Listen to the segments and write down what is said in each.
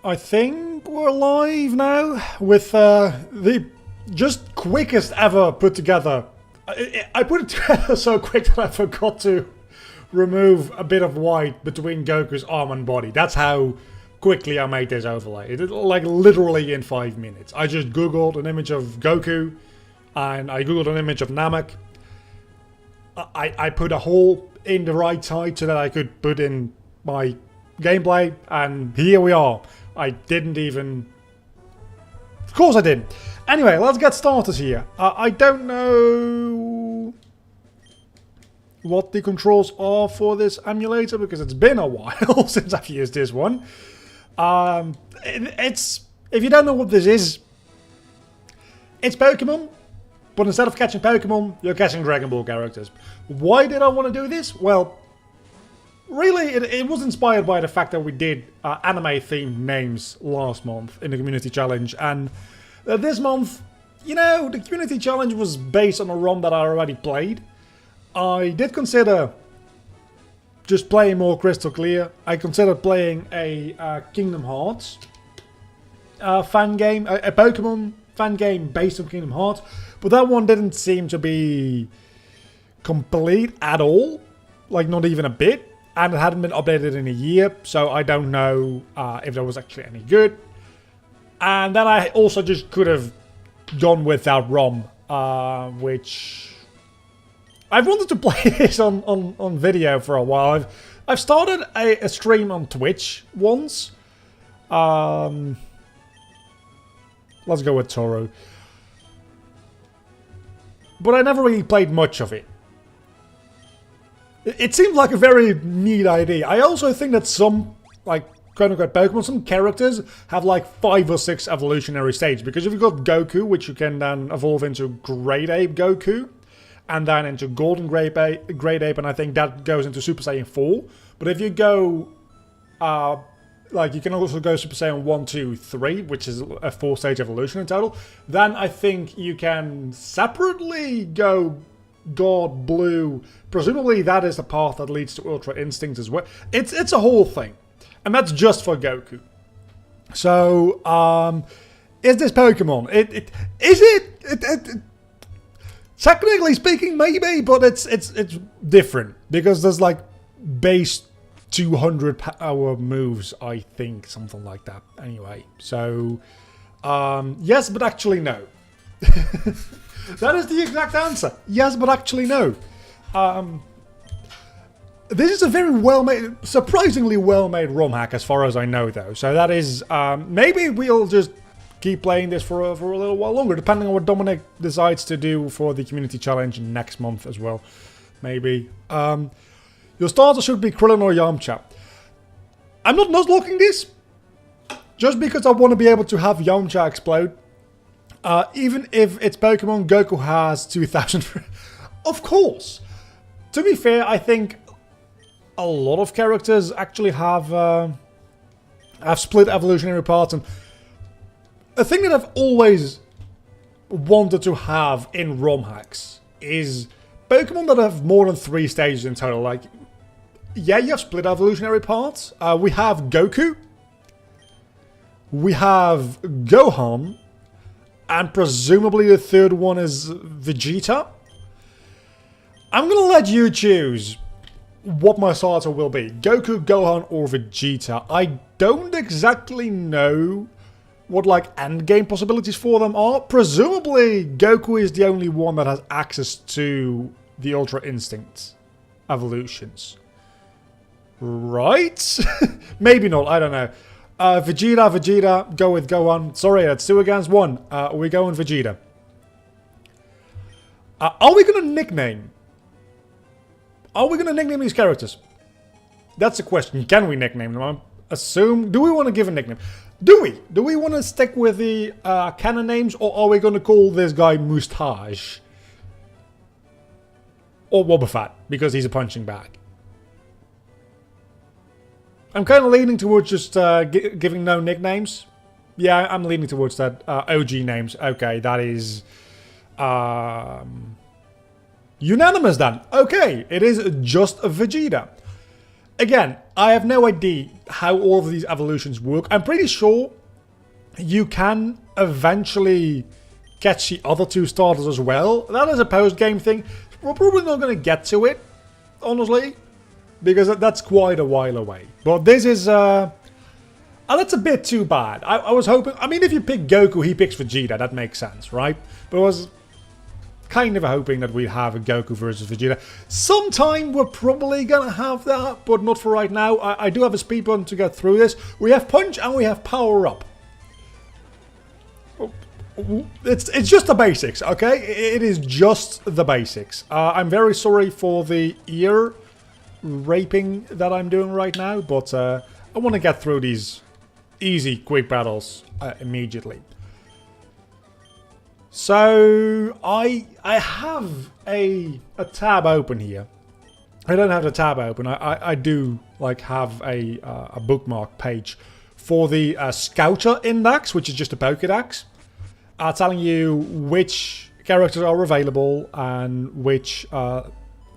I think we're live now with the just quickest ever put together. I put it together so quick that I forgot to remove a bit of white between Goku's arm and body. That's how quickly I made this overlay. It like literally in 5 minutes. I just googled an image of Goku and I googled an image of Namek. I put a hole in the right side so that I could put in my gameplay, and here we are. I didn't even... Of course I didn't. Anyway, let's get started here. I don't know what the controls are for this emulator because it's been a while since I've used this one. If you don't know what this is, it's Pokemon, but instead of catching Pokemon, you're catching Dragon Ball characters. Why did I want to do this? Well, really, it was inspired by the fact that we did anime-themed names last month in the Community Challenge, and this month, you know, the Community Challenge was based on a ROM that I already played. I did consider just playing more crystal clear. I considered playing a Kingdom Hearts fan game, a Pokemon fan game based on Kingdom Hearts, but that one didn't seem to be complete at all, like not even a bit. And it hadn't been updated in a year, so I don't know if that was actually any good. And then I also just could have gone with that ROM, which... I've wanted to play this on video for a while. I've started a stream on Twitch once. Let's go with Toru. But I never really played much of it. It seemed like a very neat idea. I also think that some, like, quote-unquote Pokemon, some characters have like 5 or 6 evolutionary stages. Because if you've got Goku, which you can then evolve into Great Ape Goku, and then into Golden Great Ape, and I think that goes into Super Saiyan 4. But if you go, like, you can also go Super Saiyan 1, 2, 3, which is a 4-stage evolution in total. Then I think you can separately go God Blue. Presumably that is the path that leads to Ultra Instinct as well. It's a whole thing. And that's just for Goku. So, is this Pokemon? Technically speaking, maybe, but it's different. Because there's like base 200 power moves, I think. Something like that. Anyway, so, yes, but actually no. That is the exact answer. Yes, but actually no. This is a very well-made, surprisingly well-made ROM hack as far as I know though. So that is, maybe we'll just keep playing this for a little while longer, depending on what Dominic decides to do for the Community Challenge next month as well. Maybe. Your starter should be Krillin or Yamcha. I'm not looking this, just because I want to be able to have Yamcha explode. Even if it's Pokemon, Goku has 2000. Of course. To be fair, I think a lot of characters actually have split evolutionary parts, and a thing that I've always wanted to have in ROM hacks is Pokemon that have more than 3 stages in total. Like, yeah, you have split evolutionary parts. We have Goku. We have Gohan. And presumably the third one is Vegeta. I'm gonna let you choose what my starter will be. Goku, Gohan, or Vegeta. I don't exactly know what like endgame possibilities for them are. Presumably Goku is the only one that has access to the Ultra Instinct evolutions. Right? Maybe not, I don't know. Vegeta, go with Gohan. Sorry, that's 2 against 1. We going Vegeta. Are we gonna nickname? Are we gonna nickname these characters? That's the question. Can we nickname them? I assume. Do we want to give a nickname? Do we? Do we want to stick with the canon names, or are we gonna call this guy Moustache? Or Wobbuffet, because he's a punching bag. I'm kind of leaning towards just giving no nicknames. Yeah, I'm leaning towards that. OG names. Okay, that is... unanimous then. Okay, it is just a Vegeta. again, I have no idea how all of these evolutions work. I'm pretty sure you can eventually catch the other two starters as well. That is a post-game thing. We're probably not going to get to it, honestly, because that's quite a while away. But this is... that's a bit too bad. I was hoping... I mean, if you pick Goku, he picks Vegeta. That makes sense, right? But I was kind of hoping that we'd have a Goku versus Vegeta. Sometime we're probably going to have that, but not for right now. I do have a speed button to get through this. We have Punch and we have Power Up. It's just the basics, okay? It is just the basics. I'm very sorry for the ear raping that I'm doing right now, but I want to get through these easy, quick battles immediately. So I have a tab open here. I don't have the tab open. I do like have a bookmark page for the Scouter Index, which is just a Pokédex. Telling you which characters are available and which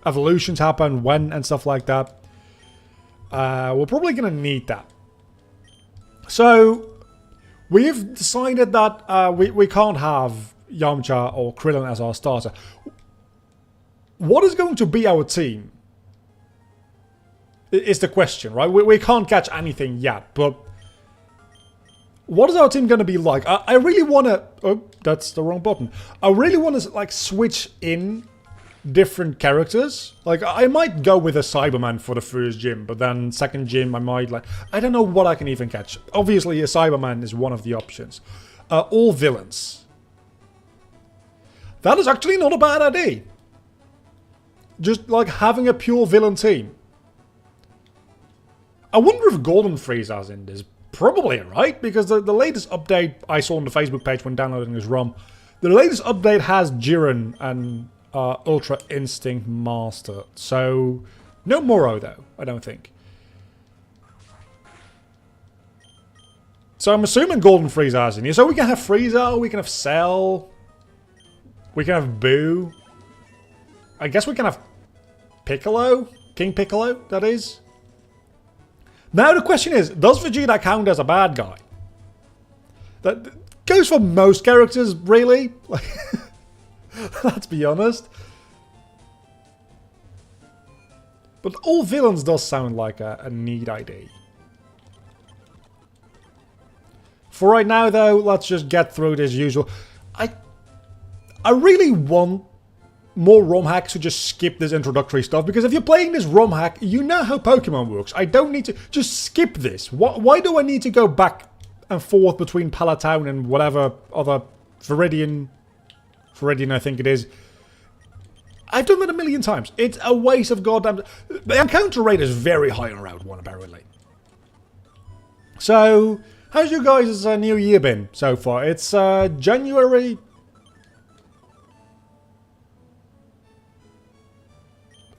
evolutions happen when and stuff like that. We're probably going to need that. So we've decided that we can't have Yamcha or Krillin as our starter. What is going to be our team? Is the question, right? We can't catch anything yet, but what is our team going to be like? I really want to... Oh, that's the wrong button. I really want to like switch in different characters. Like, I might go with a Cyberman for the first gym, but then second gym I might like... I don't know what I can even catch. Obviously, a Cyberman is one of the options. All villains. That is actually not a bad idea. Just like having a pure villain team. I wonder if Golden Frieza's in this. Probably, right? Because the latest update I saw on the Facebook page when downloading this ROM, the latest update has Jiren and Ultra Instinct Master. So, no Moro though, I don't think. So I'm assuming Golden Frieza's in here. So we can have Frieza, we can have Cell, we can have Boo. I guess we can have Piccolo? King Piccolo, that is. Now the question is, does Vegeta count as a bad guy? That goes for most characters, really. Let's be honest. But all villains does sound like a neat idea. For right now, though, let's just get through this usual. I really want more ROM hacks to just skip this introductory stuff, because if you're playing this ROM hack, you know how Pokemon works. I don't need to... Just skip this. Why do I need to go back and forth between Palatown and whatever other... Viridian, I think it is. I've done that a million times. It's a waste of goddamn... The encounter rate is very high on Route 1, apparently. So, how's you guys' new year been so far? It's January...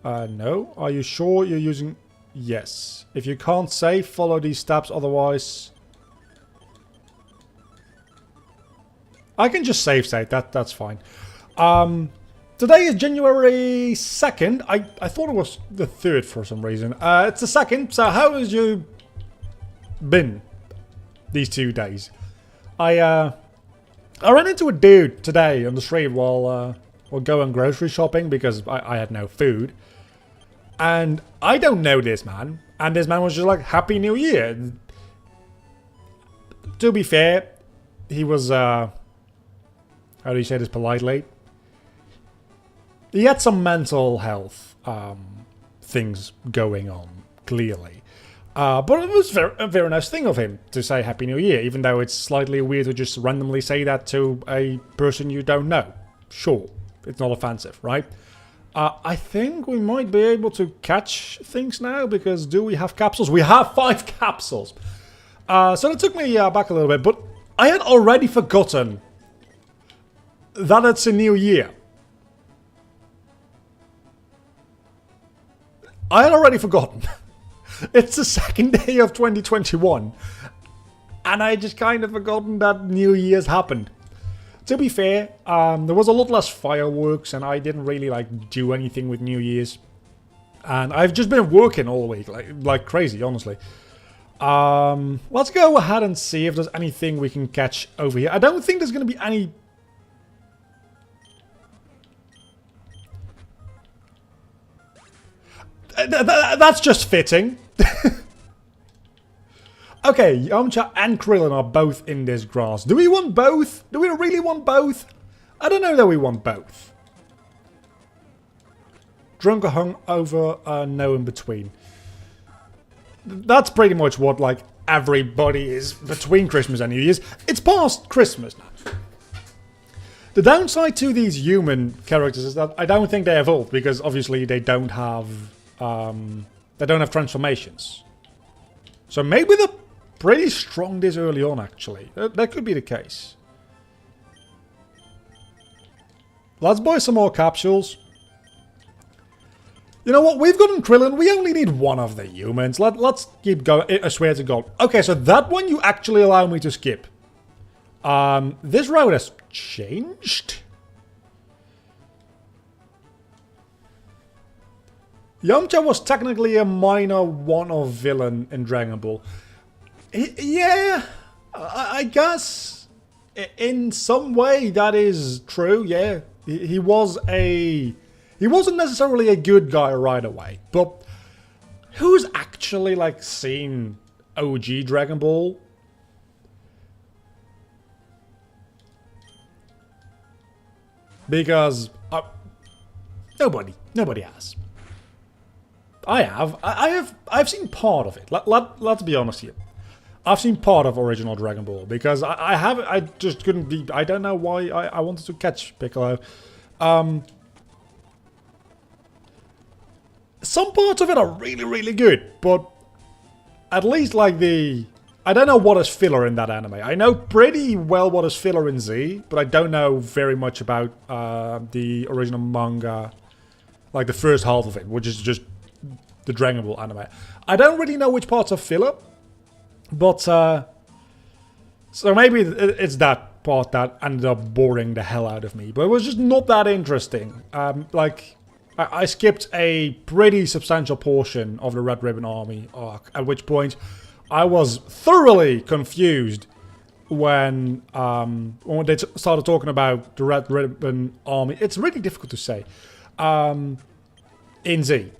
no. Are you sure you're using... Yes. If you can't save, follow these steps, otherwise... I can just save state, that's fine. Today is January 2nd. I thought it was the 3rd for some reason. It's the 2nd, so how has you been these 2 days? I ran into a dude today on the street while going grocery shopping because I had no food. And I don't know this man. And this man was just like, Happy New Year. To be fair, he was, how do you say this politely? He had some mental health things going on, clearly. But it was a very nice thing of him to say Happy New Year, even though it's slightly weird to just randomly say that to a person you don't know. Sure, it's not offensive, right? I think we might be able to catch things now, because do we have capsules? We have 5 capsules! So it took me back a little bit, but I had already forgotten that it's a new year. I had already forgotten. It's the 2nd day of 2021. And I just kind of forgotten that New Year's happened. To be fair, there was a lot less fireworks and I didn't really like do anything with New Year's. And I've just been working all week, like crazy, honestly. Let's go ahead and see if there's anything we can catch over here. I don't think there's going to be any... That's just fitting. Okay, Yamcha and Krillin are both in this grass. Do we want both? Do we really want both? I don't know that we want both. Drunk or hung over, no in between. That's pretty much what, like, everybody is between Christmas and New Year's. It's past Christmas now. The downside to these human characters is that I don't think they evolve, because obviously they don't have transformations. So maybe they're pretty strong this early on, actually. That could be the case. Let's buy some more capsules. You know what? We've gotten Krillin. We only need one of the humans. Let's keep going. I swear to God. Okay, so that one you actually allow me to skip. This route has changed. Yamcha was technically a minor one-off villain in Dragon Ball. Yeah, I guess in some way that is true. Yeah, he was a... He wasn't necessarily a good guy right away, but who's actually, like, seen OG Dragon Ball? Because nobody has. I have. I've seen part of it. Let's be honest here. I've seen part of original Dragon Ball because I just couldn't be. I don't know why I wanted to catch Piccolo. Some parts of it are really, really good, but at least like I don't know what is filler in that anime. I know pretty well what is filler in Z, but I don't know very much about the original manga, like the first half of it, which is just the Dragon Ball anime. I don't really know which parts are filler, but so maybe it's that part that ended up boring the hell out of me, but it was just not that interesting. Like... I skipped a pretty substantial portion of the Red Ribbon Army arc, at which point I was thoroughly confused when they started talking about the Red Ribbon Army. It's really difficult to say. In Z.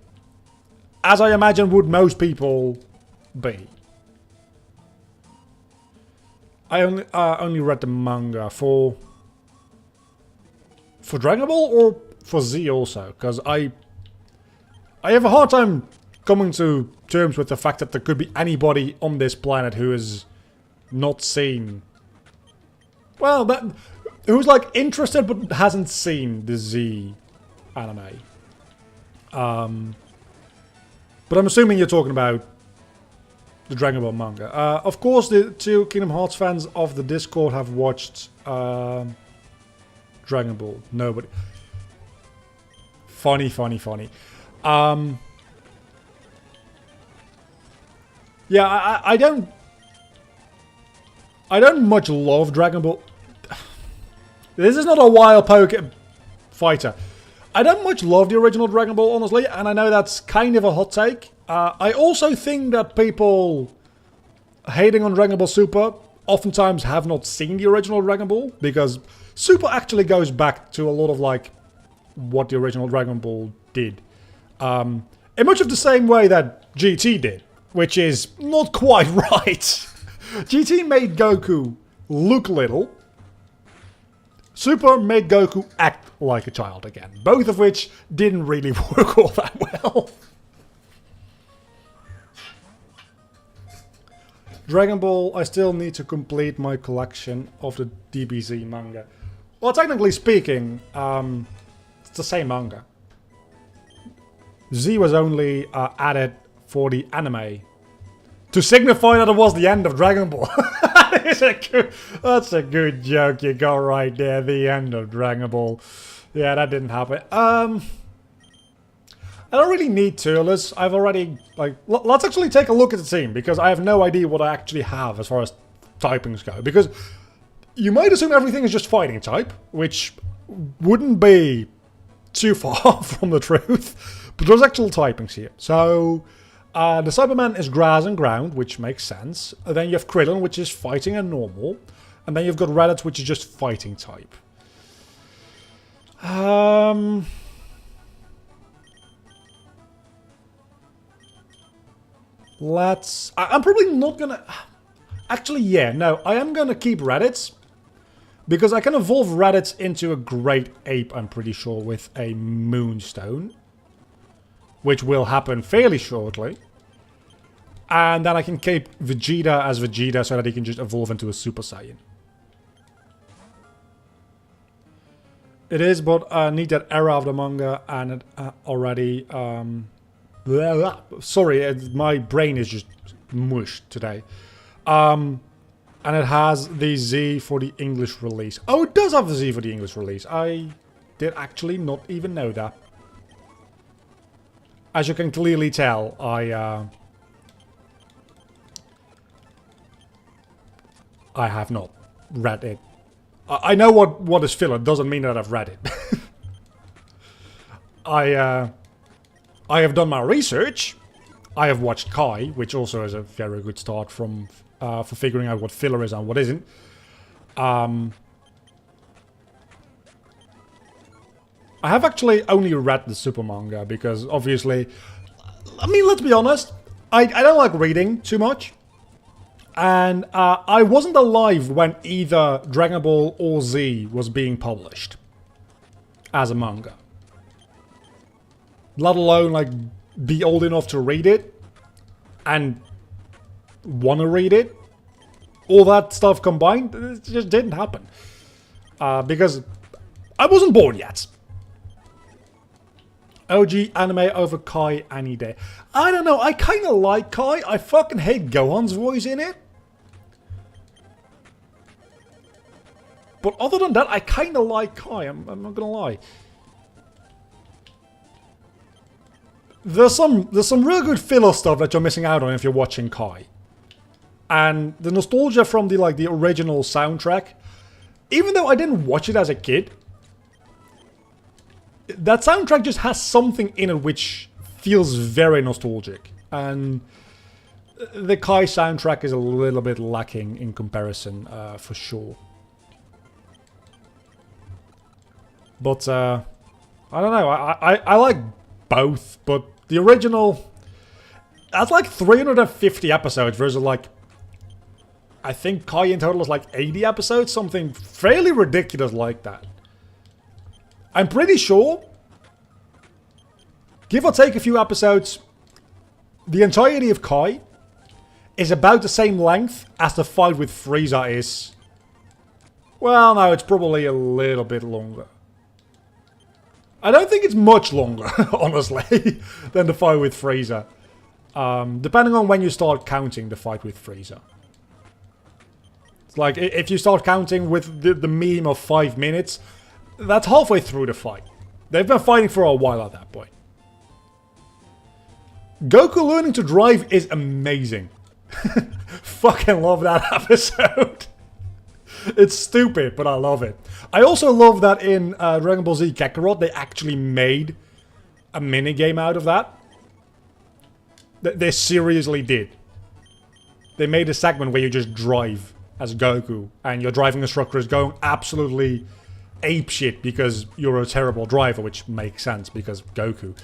As I imagine would most people be. I only read the manga for Dragon Ball or for Z also, because I have a hard time coming to terms with the fact that there could be anybody on this planet who has not seen... Well, who's like interested but hasn't seen the Z anime. But I'm assuming you're talking about the Dragon Ball manga. Of course, the two Kingdom Hearts fans of the Discord have watched Dragon Ball. Nobody... Funny. Yeah, I don't much love Dragon Ball. This is not a wild poke fighter. I don't much love the original Dragon Ball, honestly, and I know that's kind of a hot take. I also think that people hating on Dragon Ball Super oftentimes have not seen the original Dragon Ball, because Super actually goes back to a lot of, like, what the original Dragon Ball did. In much of the same way that GT did, which is not quite right. GT made Goku look little. Super made Goku act like a child again. Both of which didn't really work all that well. Dragon Ball, I still need to complete my collection of the DBZ manga. Well, technically speaking, it's the same manga. Z was only added for the anime to signify that it was the end of Dragon Ball. That's a good joke you got right there. The end of Dragon Ball. Yeah, that didn't happen. I don't really need to. I've already, like... Let's actually take a look at the team, because I have no idea what I actually have as far as typings go. Because you might assume everything is just fighting type, which wouldn't be too far from the truth, but there's actual typings here. So the Cyberman is grass and ground, which makes sense. And then you have Krillin, which is fighting and normal. And then you've got Raditz, which is just fighting type. I'm probably not gonna... Actually, yeah, no, I am gonna keep Raditz. Because I can evolve Raditz into a Great Ape, I'm pretty sure, with a Moonstone. Which will happen fairly shortly. And then I can keep Vegeta as Vegeta so that he can just evolve into a Super Saiyan. It is, but I need that era of the manga and it already... sorry, my brain is just mush today. And it has the Z for the English release. Oh, it does have the Z for the English release. I did actually not even know that. As you can clearly tell, I have not read it. I know what is filler, doesn't mean that I've read it. I have done my research. I have watched Kai, which also is a very good start from for figuring out what filler is and what isn't. I have actually only read the Super manga because obviously, I mean, let's be honest, I don't like reading too much. And I wasn't alive when either Dragon Ball or Z was being published as a manga. Let alone, like, be old enough to read it and want to read it. All that stuff combined, it just didn't happen. Because I wasn't born yet. OG anime over Kai any day. I don't know, I kind of like Kai. I fucking hate Gohan's voice in it. But other than that, I kind of like Kai, I'm not gonna lie. There's some real good filler stuff that you're missing out on if you're watching Kai. And the nostalgia from the original soundtrack, even though I didn't watch it as a kid, that soundtrack just has something in it which feels very nostalgic. And the Kai soundtrack is a little bit lacking in comparison, for sure. But, I don't know, I like both, but the original, that's like 350 episodes versus like, I think Kai in total is like 80 episodes, something fairly ridiculous like that. I'm pretty sure, give or take a few episodes, the entirety of Kai is about the same length as the fight with Frieza is. Well, no, it's probably a little bit longer. I don't think it's much longer, honestly, than the fight with Frieza. Depending on when you start counting the fight with Frieza. It's like, if you start counting with the meme of 5 minutes, that's halfway through the fight. They've been fighting for a while at that point. Goku learning to drive is amazing. Fucking love that episode. It's stupid, but I love it. I also love that in Dragon Ball Z Kakarot, they actually made a minigame out of that. They seriously did. They made a segment where you just drive as Goku, and your driving instructor is going absolutely apeshit because you're a terrible driver, which makes sense because Goku.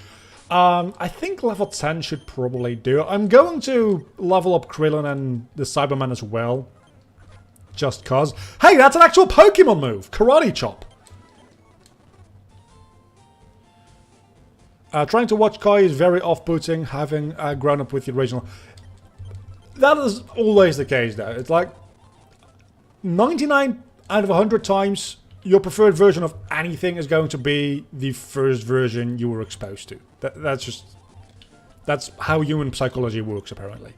I think level 10 should probably do it. I'm going to level up Krillin and the Cyberman as well. Just cause. Hey, that's an actual Pokemon move! Karate Chop! Trying to watch Kai is very off-putting, having grown up with the original. That is always the case, though. It's like 99 out of 100 times, your preferred version of anything is going to be the first version you were exposed to. That's how human psychology works, apparently.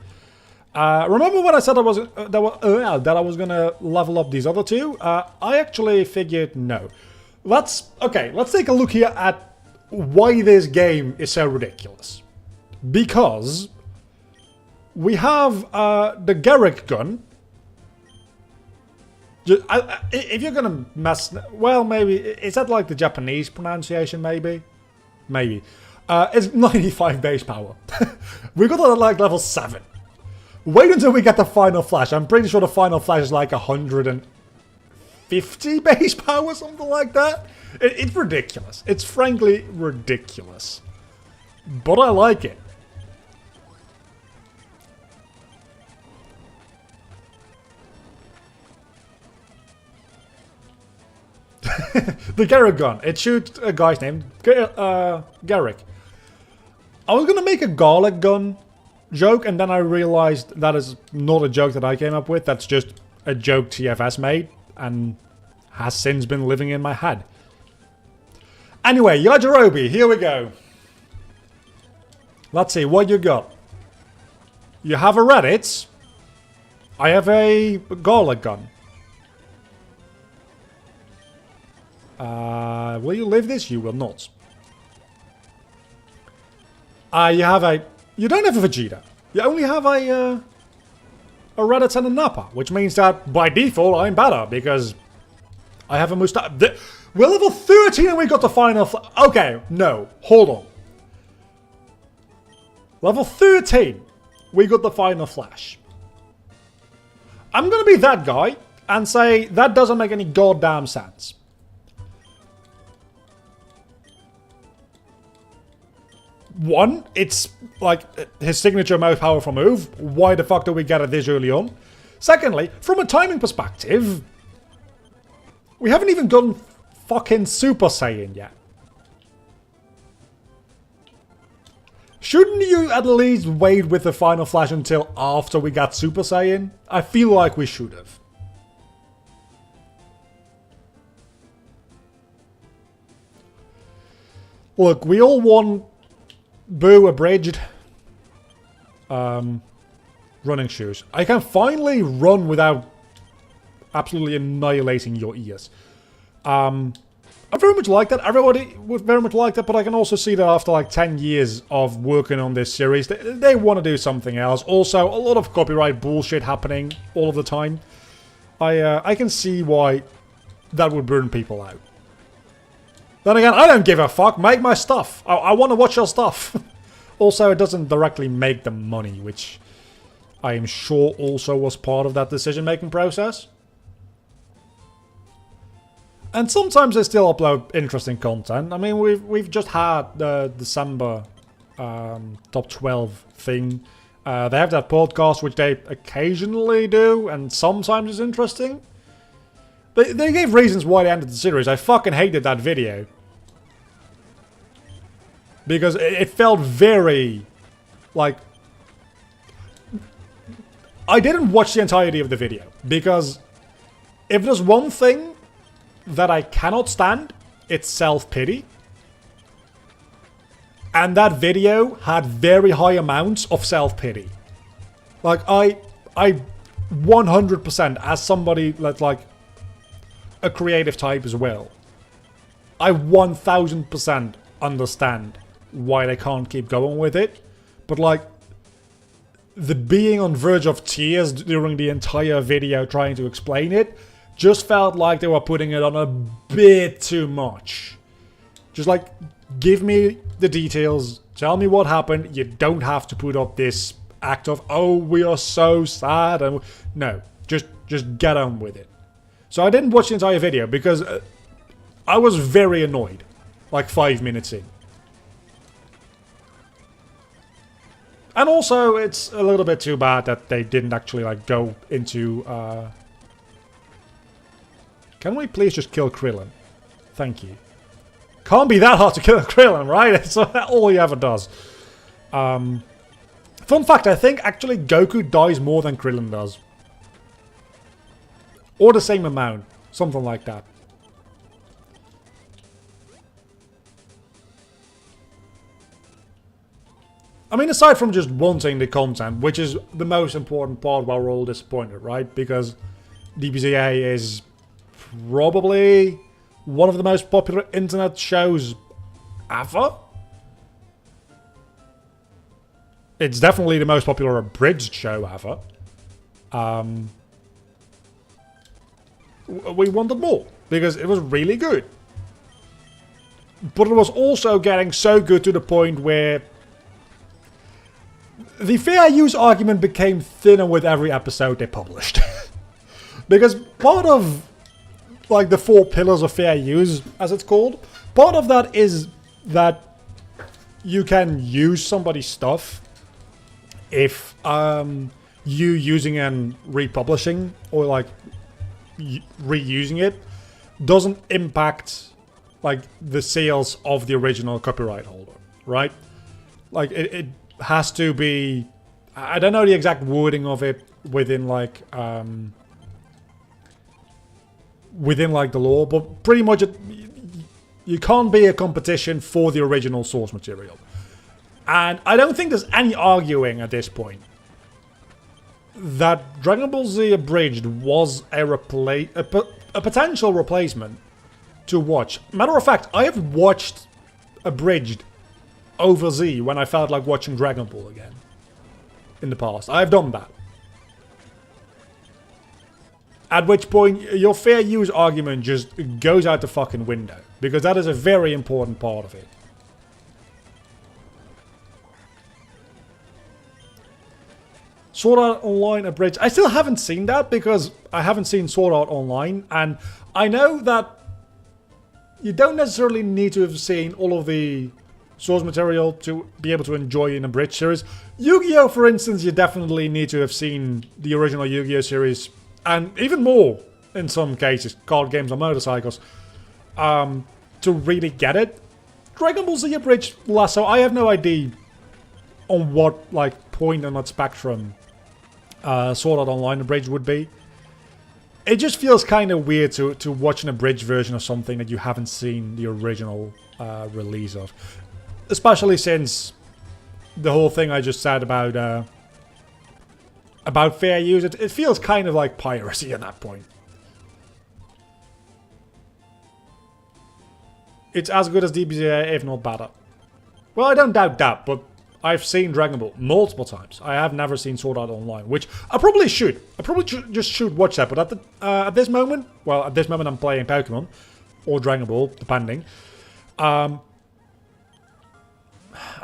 Remember when I said that I was gonna level up these other two? I actually figured no. Okay, let's take a look here at why this game is so ridiculous. Because we have the Garrick gun, If you're gonna mess, well, maybe is that like the Japanese pronunciation? Maybe. It's 95 base power. We got to like level 7. Wait until we get the final flash. I'm pretty sure the final flash is like 150 base power, something like that. It's ridiculous. It's frankly ridiculous. But I like it. The Garrick gun. It shoots a guy's name, Garrick. I was gonna make a garlic gun joke, and then I realized that is not a joke that I came up with. That's just a joke TFS made, and has since been living in my head. Anyway, Yajirobe, here we go. Let's see what you got. You have a Reddit. I have a garlic gun. Will you live this? You will not. You have a... You don't have a Vegeta. You only have a Reddit and a Nappa, which means that by default I'm better because I have a mustache. We're level 13 and we got the final... Okay, no, hold on. Level 13, we got the final flash. I'm gonna be that guy and say that doesn't make any goddamn sense. One, it's like his signature most powerful move. Why the fuck do we get it this early on? Secondly, from a timing perspective, we haven't even gotten fucking Super Saiyan yet. Shouldn't you at least wait with the final flash until after we got Super Saiyan? I feel like we should have. Look, we all want Boo abridged running shoes. I can finally run without absolutely annihilating your ears. I very much like that. Everybody would very much like that, but I can also see that after like 10 years of working on this series, they want to do something else. Also, a lot of copyright bullshit happening all of the time. I can see why that would burn people out. Then again, I don't give a fuck. Make my stuff. I want to watch your stuff. Also, it doesn't directly make them money, which I am sure also was part of that decision-making process. And sometimes they still upload interesting content. I mean, we've just had the December top 12 thing. They have that podcast, which they occasionally do, and sometimes it's interesting. They gave reasons why they ended the series. I fucking hated that video. Because it felt very, like... I didn't watch the entirety of the video. Because if there's one thing that I cannot stand, it's self-pity. And that video had very high amounts of self-pity. Like, I 100%, as somebody that's like a creative type as well, I 1000% understand why they can't keep going with it. But like, the being on verge of tears during the entire video trying to explain it just felt like they were putting it on a bit too much. Just like, give me the details, tell me what happened. You don't have to put up this act of, oh, we are so sad. And no, just get on with it. So I didn't watch the entire video because I was very annoyed, like 5 minutes in. And also, it's a little bit too bad that they didn't actually like go into... Can we please just kill Krillin? Thank you. Can't be that hard to kill Krillin, right? It's all he ever does. Fun fact, I think actually Goku dies more than Krillin does. Or the same amount. Something like that. I mean, aside from just wanting the content, which is the most important part why we're all disappointed, right? Because DBZA is probably one of the most popular internet shows ever. It's definitely the most popular abridged show ever. we wanted more because it was really good. But it was also getting so good to the point where the fair use argument became thinner with every episode they published. Because part of, like, the 4 pillars of fair use, as it's called, part of that is that you can use somebody's stuff if you using and republishing or like reusing it doesn't impact like the sales of the original copyright holder, right? Like it has to be, I don't know the exact wording of it within like the law, but pretty much you can't be a competition for the original source material. And I don't think there's any arguing at this point that Dragon Ball Z Abridged was a potential replacement to watch. Matter of fact, I have watched Abridged over Z when I felt like watching Dragon Ball again in the past. I've done that. At which point, your fair use argument just goes out the fucking window. Because that is a very important part of it. Sword Art Online Abridged. I still haven't seen that because I haven't seen Sword Art Online. And I know that you don't necessarily need to have seen all of the source material to be able to enjoy an Abridged series. Yu-Gi-Oh! For instance, you definitely need to have seen the original Yu-Gi-Oh! Series. And even more, in some cases, card games on motorcycles, to really get it. Dragon Ball Z Abridged, so I have no idea on what like point on that spectrum Sword Art Online Abridged would be. It just feels kind of weird to watch an abridged version of something that you haven't seen the original release of. Especially since the whole thing I just said about fair use, it feels kind of like piracy at that point. It's as good as DBZ, if not better. Well, I don't doubt that, but I've seen Dragon Ball multiple times. I have never seen Sword Art Online, which I probably should. I probably just should watch that, but at this moment, well, at this moment I'm playing Pokemon, or Dragon Ball, depending. I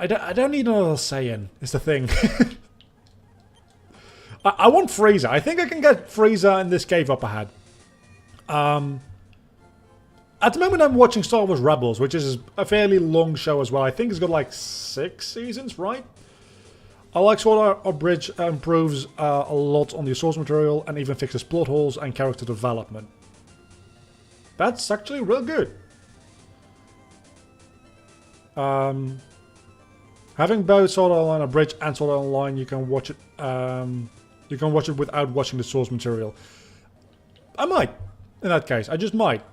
don't need another Saiyan, is the thing. I want Frieza. I think I can get Frieza in this cave up ahead. At the moment I'm watching Star Wars Rebels, which is a fairly long show as well. I think it's got like 6 seasons, right? I like Sword Art Abridged improves a lot on the source material and even fixes plot holes and character development. That's actually real good. Having both Sword Art Online Abridged and Sword Art Online, you can watch it. You can watch it without watching the source material. I might, in that case. I just might.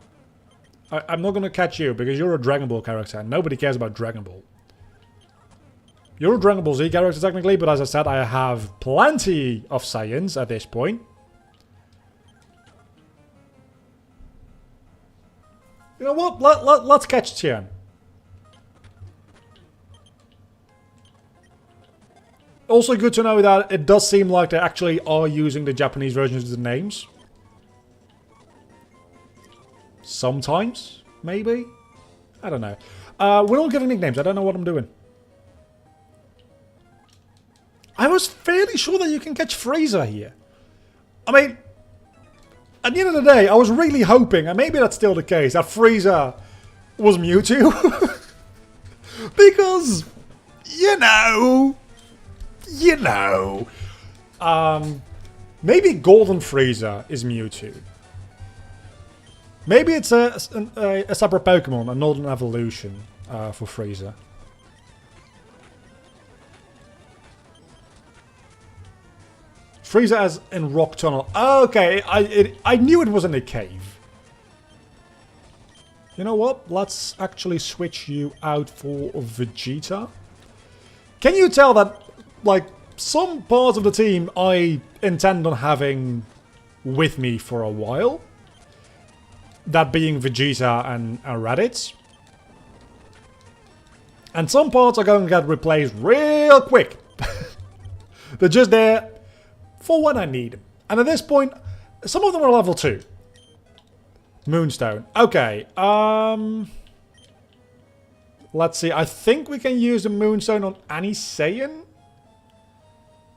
I'm not going to catch you because you're a Dragon Ball character and nobody cares about Dragon Ball. You're a Dragon Ball Z character technically, but as I said, I have plenty of Saiyans at this point. You know what? Let's catch Tien. Also good to know that it does seem like they actually are using the Japanese versions of the names. Sometimes, maybe? I don't know. We're all giving nicknames. I don't know what I'm doing. I was fairly sure that you can catch Frieza here. I mean, at the end of the day, I was really hoping, and maybe that's still the case, that Frieza was Mewtwo. Because, you know... maybe Golden Frieza is Mewtwo. Maybe it's a separate Pokemon, and not an evolution for Frieza. Frieza as in Rock Tunnel. Okay, I knew it was in a cave. You know what? Let's actually switch you out for Vegeta. Can you tell that, like, some parts of the team I intend on having with me for a while? That being Vegeta and Raditz. And some parts are going to get replaced real quick. They're just there for when I need them. And at this point, some of them are level 2. Moonstone. Okay. Let's see. I think we can use the Moonstone on any Saiyan.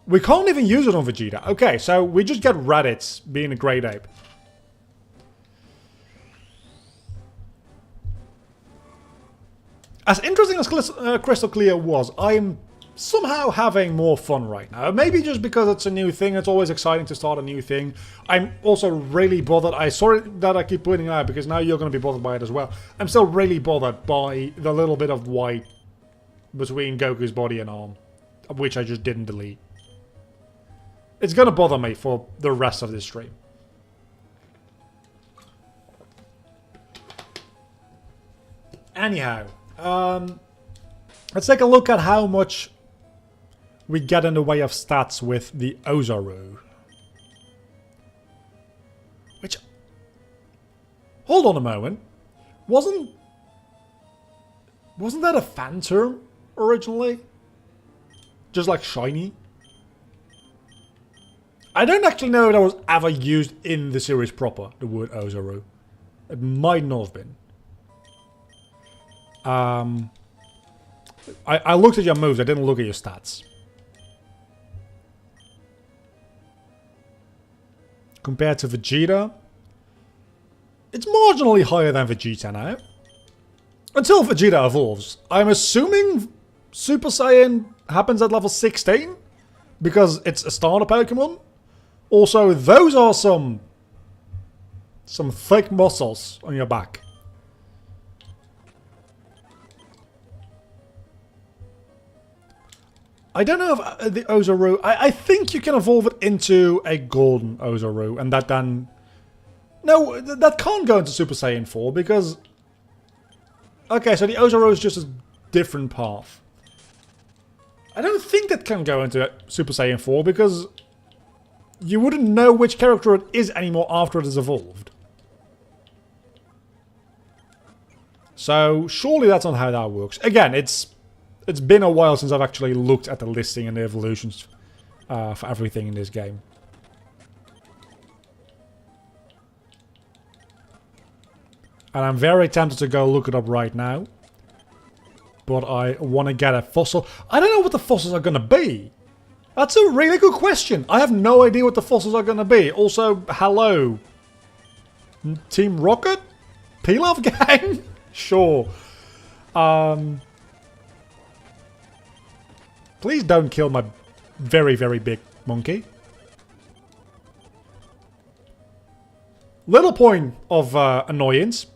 We can't even use it on Vegeta. Okay, so we just get Raditz being a great ape. As interesting as Crystal Clear was, I'm somehow having more fun right now. Maybe just because it's a new thing. It's always exciting to start a new thing. I'm also really bothered. I'm sorry that I keep pointing out because now you're going to be bothered by it as well. I'm still really bothered by the little bit of white between Goku's body and arm, which I just didn't delete. It's going to bother me for the rest of this stream. Anyhow, let's take a look at how much we get in the way of stats with the Ozaru. Which... Hold on a moment. Wasn't that a fan term originally? Just like shiny? I don't actually know if that was ever used in the series proper, the word Ozaru. It might not have been. I looked at your moves, I didn't look at your stats. Compared to Vegeta, it's marginally higher than Vegeta now. Until Vegeta evolves. I'm assuming Super Saiyan happens at level 16? Because it's a starter Pokemon? Also, those are some thick muscles on your back. I don't know if the Ozaru... I think you can evolve it into a golden Ozaru, and that then... No, that can't go into Super Saiyan 4, because... Okay, so the Ozaru is just a different path. I don't think that can go into Super Saiyan 4, because... You wouldn't know which character it is anymore after it is evolved. So, surely that's not how that works. Again, it's been a while since I've actually looked at the listing and the evolutions for everything in this game. And I'm very tempted to go look it up right now. But I want to get a fossil. I don't know what the fossils are going to be. That's a really good question. I have no idea what the fossils are going to be. Also, hello. Team Rocket? Pilaf gang? Sure. Please don't kill my very, very big monkey. Little point of annoyance.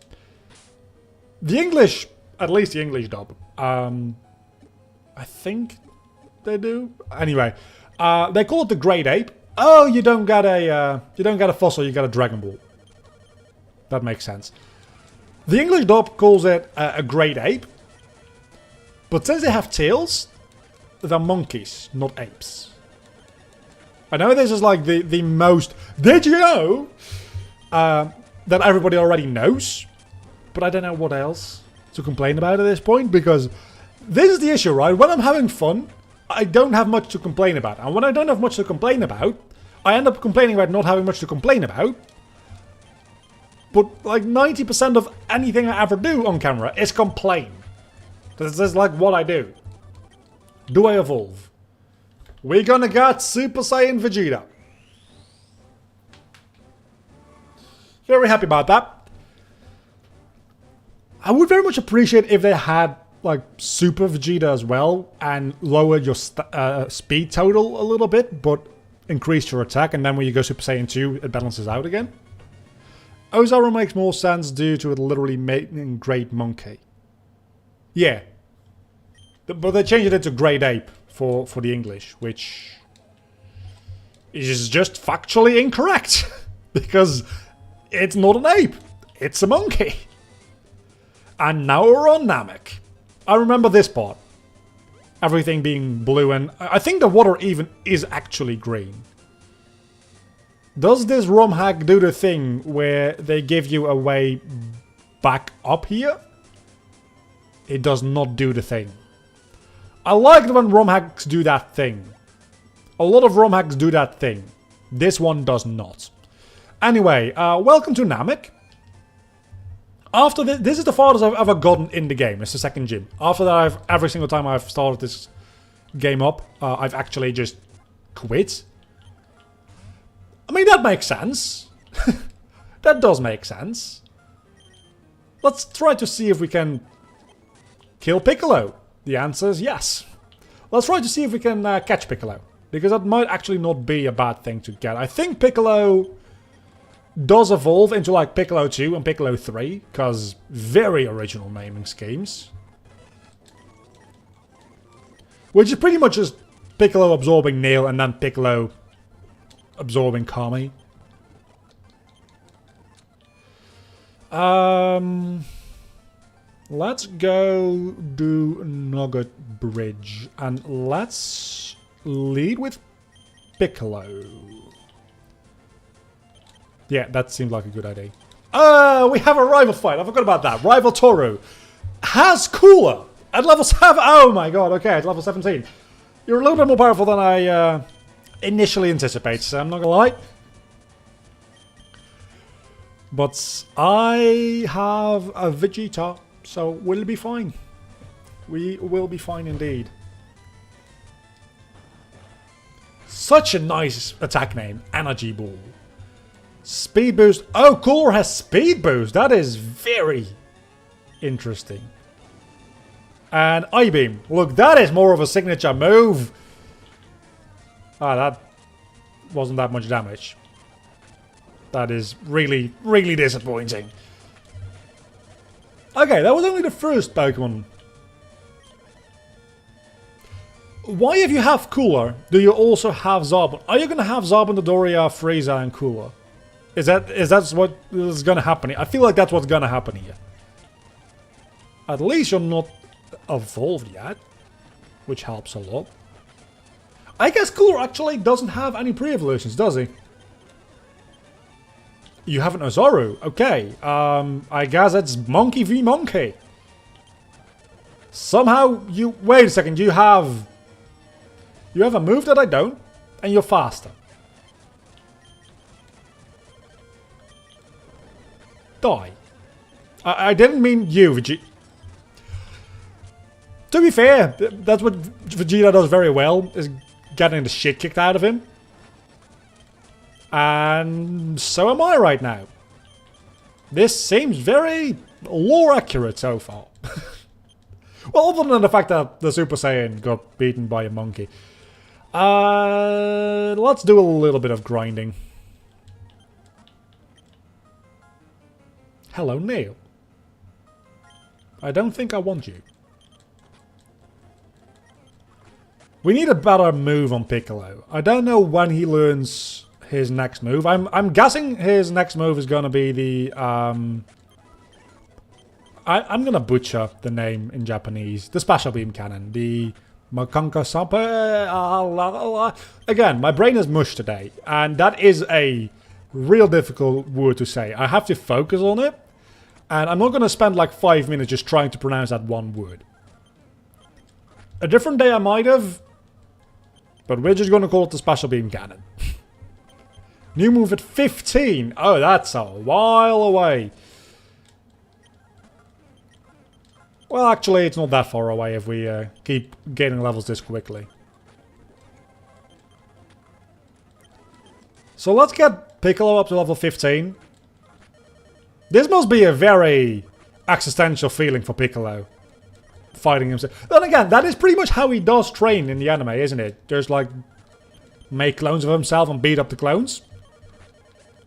The English, at least the English dub, I think they do. Anyway, they call it the Great Ape. Oh, you don't get a fossil, you get a Dragon Ball. That makes sense. The English dub calls it a Great Ape, but since they have tails, they're monkeys, not apes. I know this is like the most... Did you know? That everybody already knows, but I don't know what else to complain about at this point, because this is the issue, right? When I'm having fun, I don't have much to complain about. And when I don't have much to complain about, I end up complaining about not having much to complain about. But like 90% of anything I ever do on camera is complain. This is like what I do. Do I evolve? We're gonna get Super Saiyan Vegeta. Very happy about that. I would very much appreciate if they had like Super Vegeta as well and lowered your speed total a little bit, but increased your attack, and then when you go Super Saiyan 2, it balances out again. Ozaru makes more sense due to it literally making Great Monkey. Yeah. But they changed it into Great Ape for the English, which is just factually incorrect. Because it's not an ape, it's a monkey. And now we're on Namek. I remember this part. Everything being blue, and I think the water even is actually green. Does this ROM hack do the thing where they give you a way back up here? It does not do the thing. I like when ROM hacks do that thing. A lot of ROM hacks do that thing. This one does not. Anyway, welcome to Namek. After this is the farthest I've ever gotten in the game. It's the second gym. After that, every single time I've started this game up, I've actually just quit. I mean, that makes sense. That does make sense. Let's try to see if we can kill Piccolo. The answer is yes. Let's try to see if we can catch Piccolo. Because that might actually not be a bad thing to get. I think Piccolo does evolve into like Piccolo 2 and Piccolo 3. Because very original naming schemes. Which is pretty much just Piccolo absorbing Nail and then Piccolo absorbing Kami. Let's go do Nugget Bridge. And let's lead with Piccolo. Yeah, that seems like a good idea. We have a rival fight. I forgot about that. Rival Toru has Cooler at level 7. Oh my god, okay, at level 17. You're a little bit more powerful than I initially anticipated, so I'm not gonna lie. But I have a Vegeta, so we'll be fine. We will be fine indeed. Such a nice attack name, Energy Ball. Speed boost. Oh, Cooler has speed boost. That is very interesting. And I-Beam. Look, that is more of a signature move. Ah, that wasn't that much damage. That is really, really disappointing. Okay, that was only the first Pokemon. Why, if you have Cooler, do you also have Zarbon? Are you going to have Zarbon, Dodoria, Frieza, and Cooler? Is that what is going to happen here? I feel like that's what's going to happen here. At least you're not evolved yet, which helps a lot. I guess Cooler actually doesn't have any pre-evolutions, does he? You have an Ozaru. Okay. I guess it's Monkey v Monkey. Somehow you... Wait a second. You have a move that I don't, and you're faster. Die. I didn't mean you, Vegeta. To be fair, that's what Vegeta does very well, is getting the shit kicked out of him. And so am I right now. This seems very lore accurate so far. Well, other than the fact that the Super Saiyan got beaten by a monkey. Let's do a little bit of grinding. Hello, Neil. I don't think I want you. We need a better move on Piccolo. I don't know when he learns his next move. I'm guessing his next move is gonna be the I'm gonna butcher the name in Japanese. The Special Beam Cannon. The Makanka Sampa. Again, my brain is mush today, and that is a real difficult word to say. I have to focus on it, and I'm not gonna spend like 5 minutes just trying to pronounce that one word. A different day I might have, but we're just gonna call it the Special Beam Cannon. New move at 15. Oh, that's a while away. Well, actually, it's not that far away if we keep gaining levels this quickly. So let's get Piccolo up to level 15. This must be a very existential feeling for Piccolo. Fighting himself. Then again, that is pretty much how he does train in the anime, isn't it? Just like make clones of himself and beat up the clones.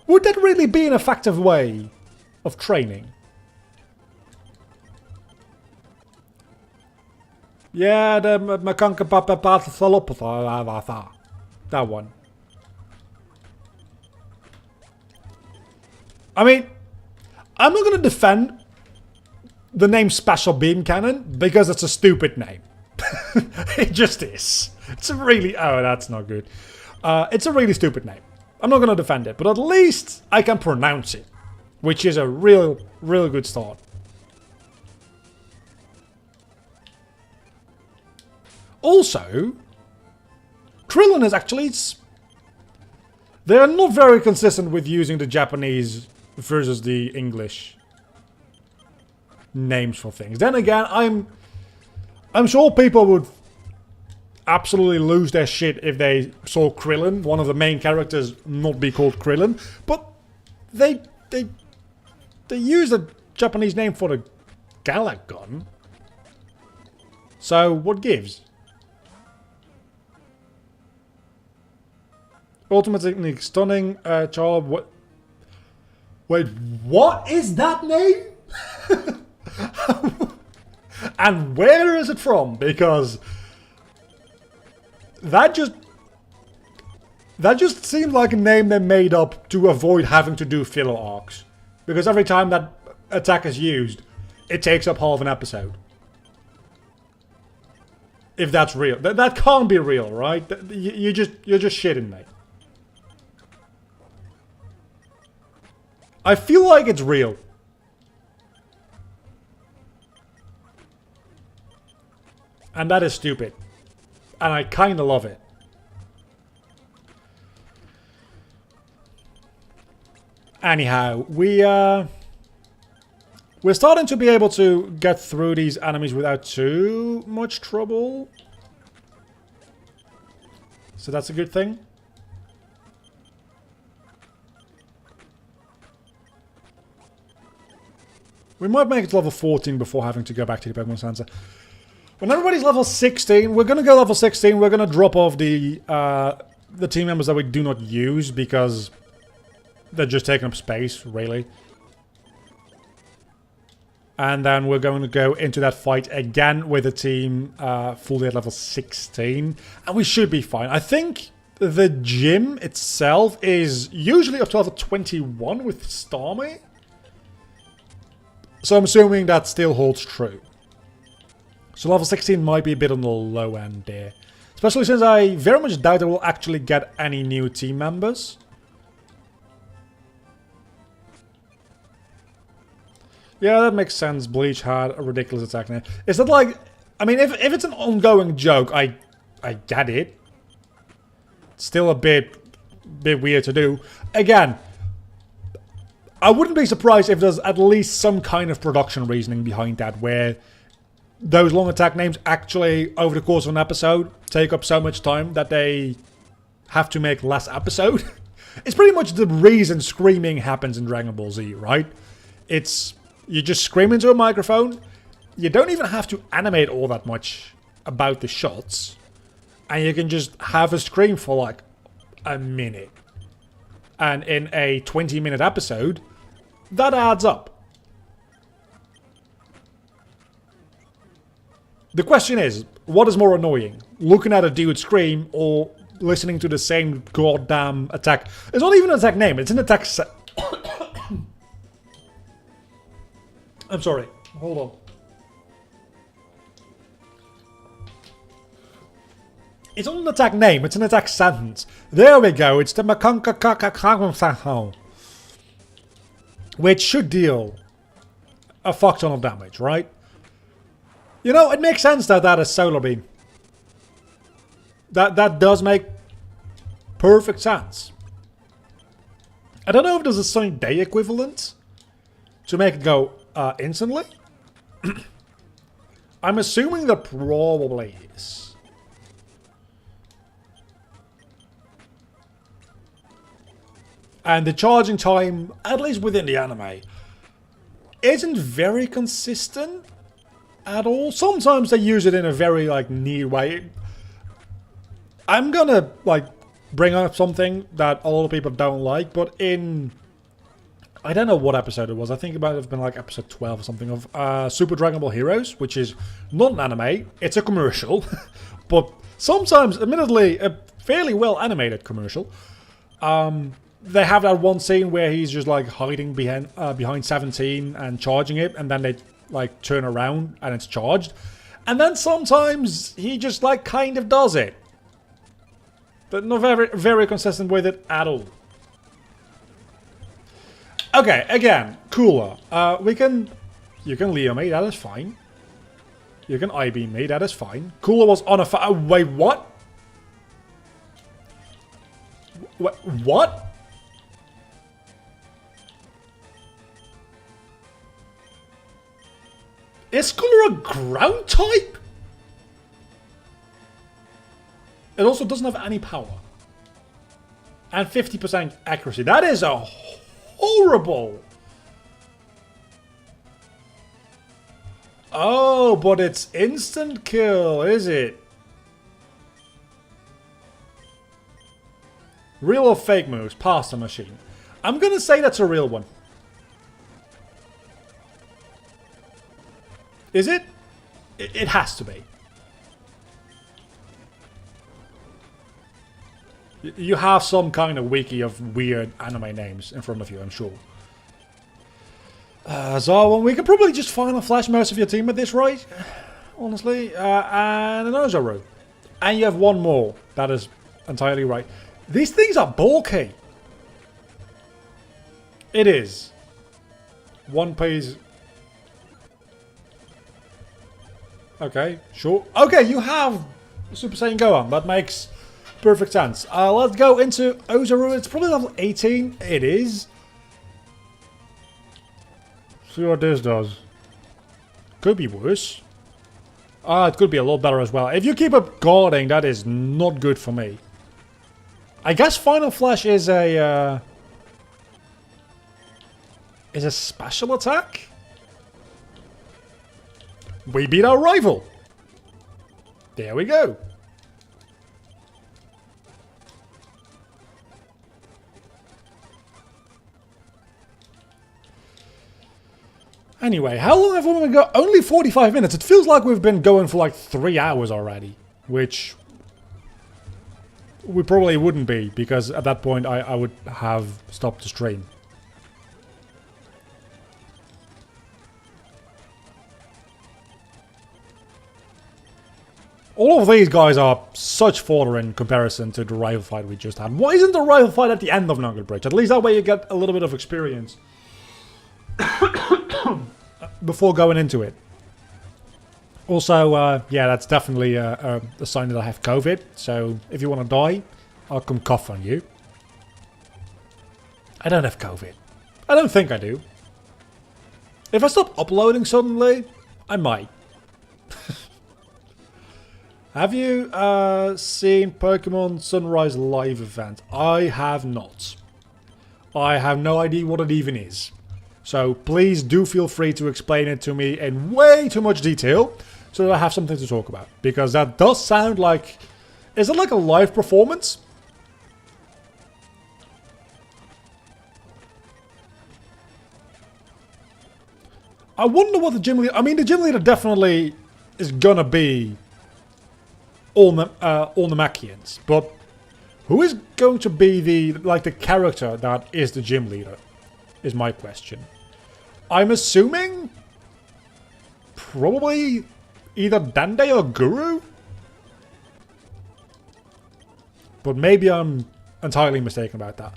Would that really be an effective way of training? Yeah, the Makanka Papapathalopatha. That one. I mean, I'm not going to defend the name Special Beam Cannon because it's a stupid name. It just is. It's a really... Oh, that's not good. It's a really stupid name. I'm not going to defend it, but at least I can pronounce it, which is a real good start. Also, Krillin is actually... They're not very consistent with using the Japanese versus the English names for things. Then again, I'm sure people would absolutely lose their shit if they saw Krillin, one of the main characters, not be called Krillin. But they use a Japanese name for the Galak gun. So what gives? Ultimate technique, stunning, child. What? Wait, what is that name? And where is it from? Because that just seemed like a name they made up to avoid having to do filler arcs. Because every time that attack is used, it takes up half an episode. If that's real, that can't be real, right? You're just shitting me. I feel like it's real. And that is stupid. And I kinda love it. Anyhow, we're starting to be able to get through these enemies without too much trouble. So that's a good thing. We might make it to level 14 before having to go back to the Pokemon Center. When everybody's level 16, we're going to go level 16. We're going to drop off the team members that we do not use because they're just taking up space, really. And then we're going to go into that fight again with a team fully at level 16. And we should be fine. I think the gym itself is usually up to level 21 with Starmie. So I'm assuming that still holds true. So level 16 might be a bit on the low end there. Especially since I very much doubt I will actually get any new team members. Yeah, that makes sense. Bleach had a ridiculous attack name. Is that like... I mean, if it's an ongoing joke, I get it. It's still a bit weird to do. Again, I wouldn't be surprised if there's at least some kind of production reasoning behind that, where those long attack names actually, over the course of an episode, take up so much time that they have to make less episode. It's pretty much the reason screaming happens in Dragon Ball Z, right? It's... You just scream into a microphone. You don't even have to animate all that much about the shots. And you can just have a scream for like a minute. And in a 20-minute episode, that adds up. The question is, what is more annoying? Looking at a dude scream or listening to the same goddamn attack? It's not even an attack name, it's an attack set. I'm sorry. Hold on. It's not an attack name, it's an attack sentence. There we go, it's the Makanka, which should deal a fuck ton of damage, right? You know, it makes sense that that is Solar Beam. That does make perfect sense. I don't know if there's a Sunny Day equivalent to make it go instantly. I'm assuming there probably is. And the charging time, at least within the anime, isn't very consistent at all. Sometimes they use it in a very like neat way. I'm gonna like bring up something that a lot of people don't like, but in... I don't know what episode it was. I think it might have been like episode 12 or something of Super Dragon Ball Heroes, which is not an anime, it's a commercial. But sometimes, admittedly, a fairly well animated commercial. They have that one scene where he's just like hiding behind 17 and charging it, and then they like turn around and it's charged. And then sometimes he just like kind of does it. But not very consistent with it at all. Okay, again, Cooler. You can Leo me, that is fine. You can I-beam me, that is fine. Cooler was on a wait, what? What? Is Cooler a ground type? It also doesn't have any power. And 50% accuracy. That is a horrible. Oh, but it's instant kill, is it? Real or fake moves? Past the machine. I'm gonna say that's a real one. Is it? It has to be. You have some kind of wiki of weird anime names in front of you, I'm sure. Zarwan, we could probably just Final Flash most of your team at this rate, honestly. And an Ozaru. And you have one more. That is entirely right. These things are bulky. It is. One piece. Okay, sure. Okay, you have Super Saiyan Gohan. That makes perfect sense. Let's go into Ozaru. It's probably level 18. It is. See what this does. Could be worse. It could be a lot better as well. If you keep up guarding, that is not good for me. I guess Final Flash is a special attack. We beat our rival. There we go. Anyway, how long have we been going? Only 45 minutes. It feels like we've been going for like 3 hours already. Which we probably wouldn't be, because at that point I would have stopped the stream. All of these guys are such fodder in comparison to the rival fight we just had. Why isn't the rival fight at the end of Nugget Bridge? At least that way you get a little bit of experience before going into it. Also, yeah, that's definitely a sign that I have COVID. So if you want to die, I'll come cough on you. I don't have COVID. I don't think I do. If I stop uploading suddenly, I might. Have you seen Pokemon Sunrise live event? I have not. I have no idea what it even is. So please do feel free to explain it to me in way too much detail, so that I have something to talk about. Because that does sound like... Is it like a live performance? I wonder what the gym leader... I mean, the gym leader definitely is gonna be all Namekians, but who is going to be the character that is the gym leader? Is my question. I'm assuming probably either Dende or Guru, but maybe I'm entirely mistaken about that.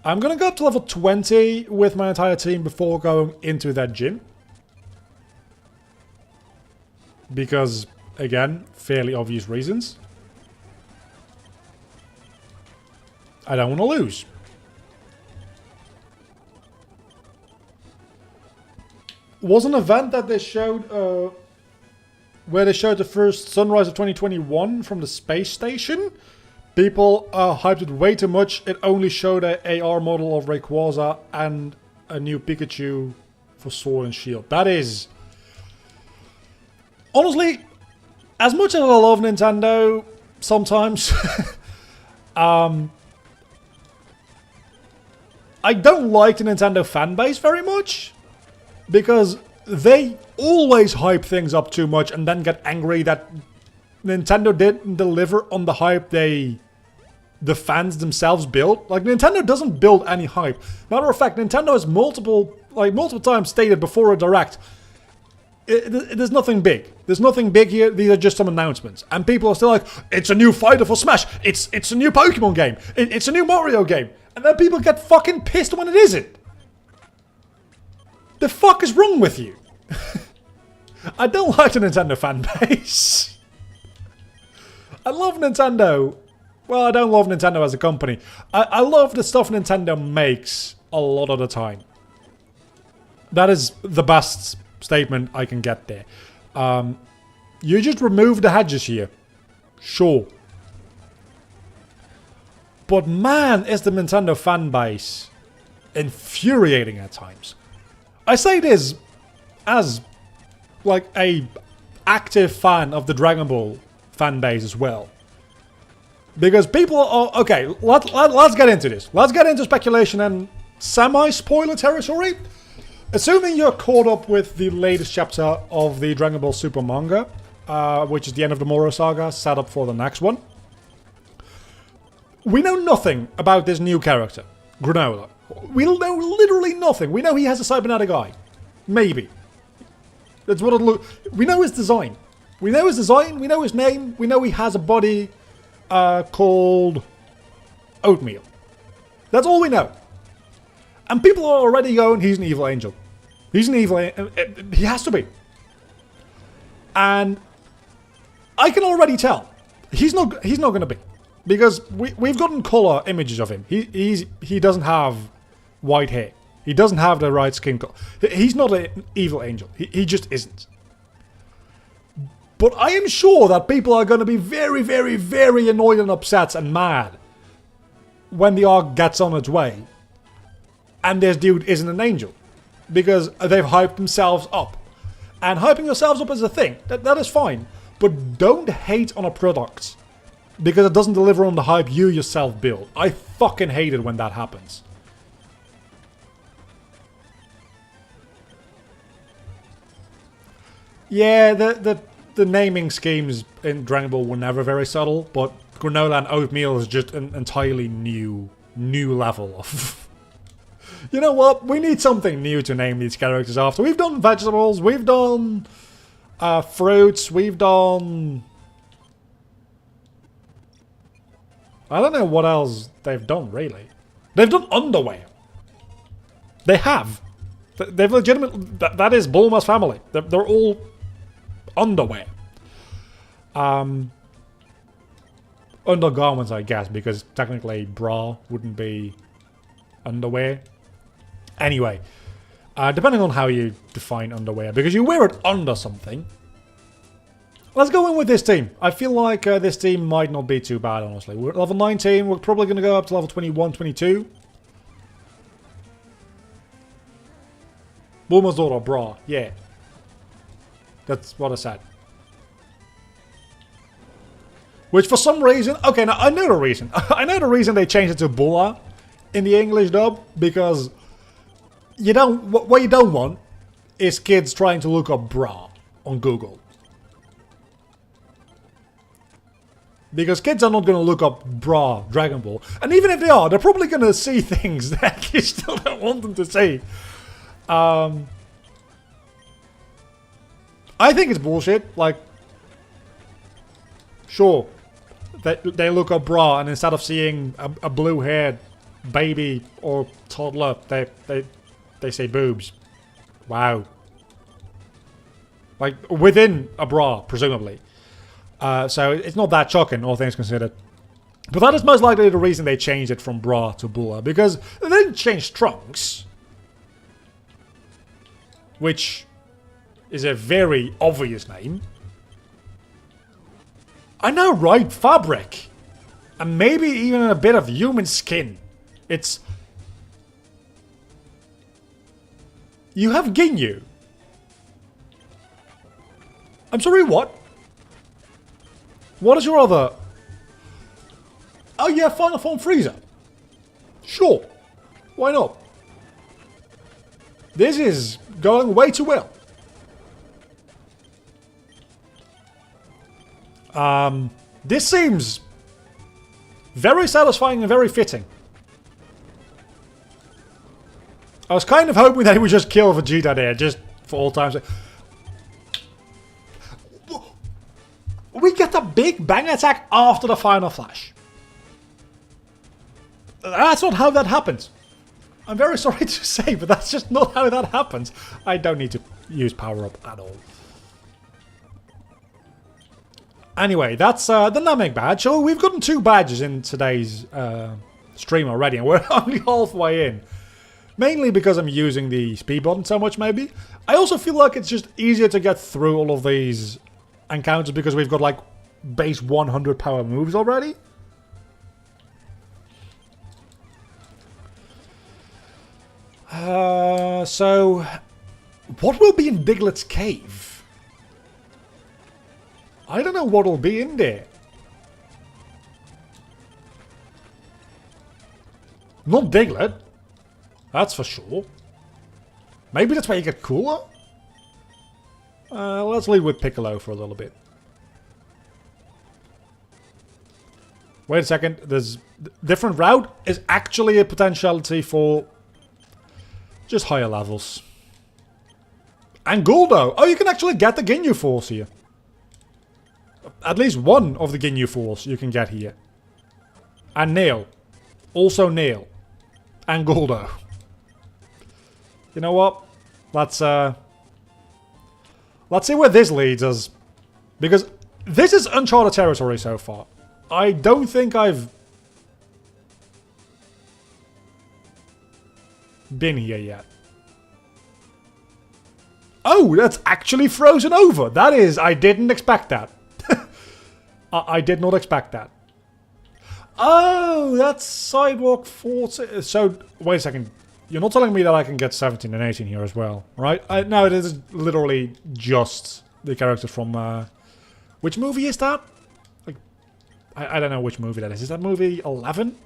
I'm gonna go up to level 20 with my entire team before going into that gym, because again, fairly obvious reasons. I don't want to lose. Was an event that they showed, where they showed the first sunrise of 2021 from the space station. People hyped it way too much. It only showed an AR model of Rayquaza and a new Pikachu for Sword and Shield. That is... Honestly, as much as I love Nintendo, sometimes, I don't like the Nintendo fanbase very much, because they always hype things up too much and then get angry that Nintendo didn't deliver on the hype the fans themselves built. Like, Nintendo doesn't build any hype. Matter of fact, Nintendo has multiple times stated before a Direct, there's nothing big. There's nothing big here. These are just some announcements. And people are still like, it's a new fighter for Smash. It's a new Pokemon game. It's a new Mario game. And then people get fucking pissed when it isn't. The fuck is wrong with you? I don't like the Nintendo fan base. I love Nintendo. Well, I don't love Nintendo as a company. I love the stuff Nintendo makes a lot of the time. That is the best statement I can get there. You just remove the hedges here. Sure. But man, is the Nintendo fan base infuriating at times. I say this as like a active fan of the Dragon Ball fan base as well. Because people are... Okay, let's get into this. Let's get into speculation and semi-spoiler territory. Assuming you're caught up with the latest chapter of the Dragon Ball Super manga, which is the end of the Moro Saga, set up for the next one. We know nothing about this new character, Granola. We know literally nothing. We know he has a cybernetic eye. Maybe. That's what it looks... We know his design. We know his design, we know his name, we know he has a body called Oatmeal. That's all we know. And people are already going, he's an evil angel. He's an evil... He has to be. And I can already tell. He's not going to be. Because we've gotten color images of him. He doesn't have white hair. He doesn't have the right skin color. He's not an evil angel. He just isn't. But I am sure that people are going to be very, very, very annoyed and upset and mad when the arc gets on its way and this dude isn't an angel. Because they've hyped themselves up. And hyping yourselves up is a thing. That is fine. But don't hate on a product because it doesn't deliver on the hype you yourself build. I fucking hate it when that happens. Yeah, the naming schemes in Dragon Ball were never very subtle, but Granola and Oatmeal is just an entirely new level of... You know what? We need something new to name these characters after. We've done vegetables, we've done fruits, we've done... I don't know what else they've done, really. They've done underwear. They have. They've legitimately... That is Bulma's family. They're all underwear. Undergarments, I guess, because technically bra wouldn't be underwear. Anyway, depending on how you define underwear, because you wear it under something. Let's go in with this team. I feel like this team might not be too bad, honestly. We're at level 19. We're probably going to go up to level 21, 22. Bulma's daughter, bra. Yeah. That's what I said. Which for some reason... Okay, now I know the reason. I know the reason they changed it to Bulla in the English dub. Because you don't... What you don't want is kids trying to look up bra on Google. Because kids are not going to look up bra Dragon Ball. And even if they are, they're probably going to see things that you still don't want them to see. I think it's bullshit. Like, sure, they look up bra and instead of seeing a blue-haired baby or toddler, they say boobs. Wow. Like, within a bra, presumably. So it's not that shocking, all things considered. But that is most likely the reason they changed it from bra to Bulla. Because they didn't change Trunks. Which is a very obvious name. I know, right? Fabric. And maybe even a bit of human skin. It's... You have Ginyu. I'm sorry, what? What is your other... Oh yeah, Final Form Frieza. Sure. Why not? This is going way too well. This seems very satisfying and very fitting. I was kind of hoping that he would just kill Vegeta there, just for all time's sake. We get a big bang attack after the final flash. That's not how that happens. I'm very sorry to say, but that's just not how that happens. I don't need to use power up at all. Anyway, that's the Namek badge. So we've gotten 2 badges in today's stream already, and we're only halfway in. Mainly because I'm using the speed button so much, maybe. I also feel like it's just easier to get through all of these encounters because we've got like base 100 power moves already. So what will be in Diglett's cave? I don't know what will be in there. Not Diglett. That's for sure. Maybe that's why you get cooler? Let's leave with Piccolo for a little bit. Wait a second. There's different route is actually a potentiality for just higher levels. And Guldo. Oh, you can actually get the Ginyu Force here. At least one of the Ginyu Force you can get here. And Nail. Also Nail. And Guldo. You know what? Let's see where this leads us. Because this is uncharted territory so far. I don't think I've been here yet. Oh, that's actually frozen over. That is, I didn't expect that. I did not expect that. Oh, that's Sidewalk 40. So, wait a second. You're not telling me that I can get 17 and 18 here as well, right? No, it is literally just the characters from... which movie is that? Like, I don't know which movie that is. Is that movie 11?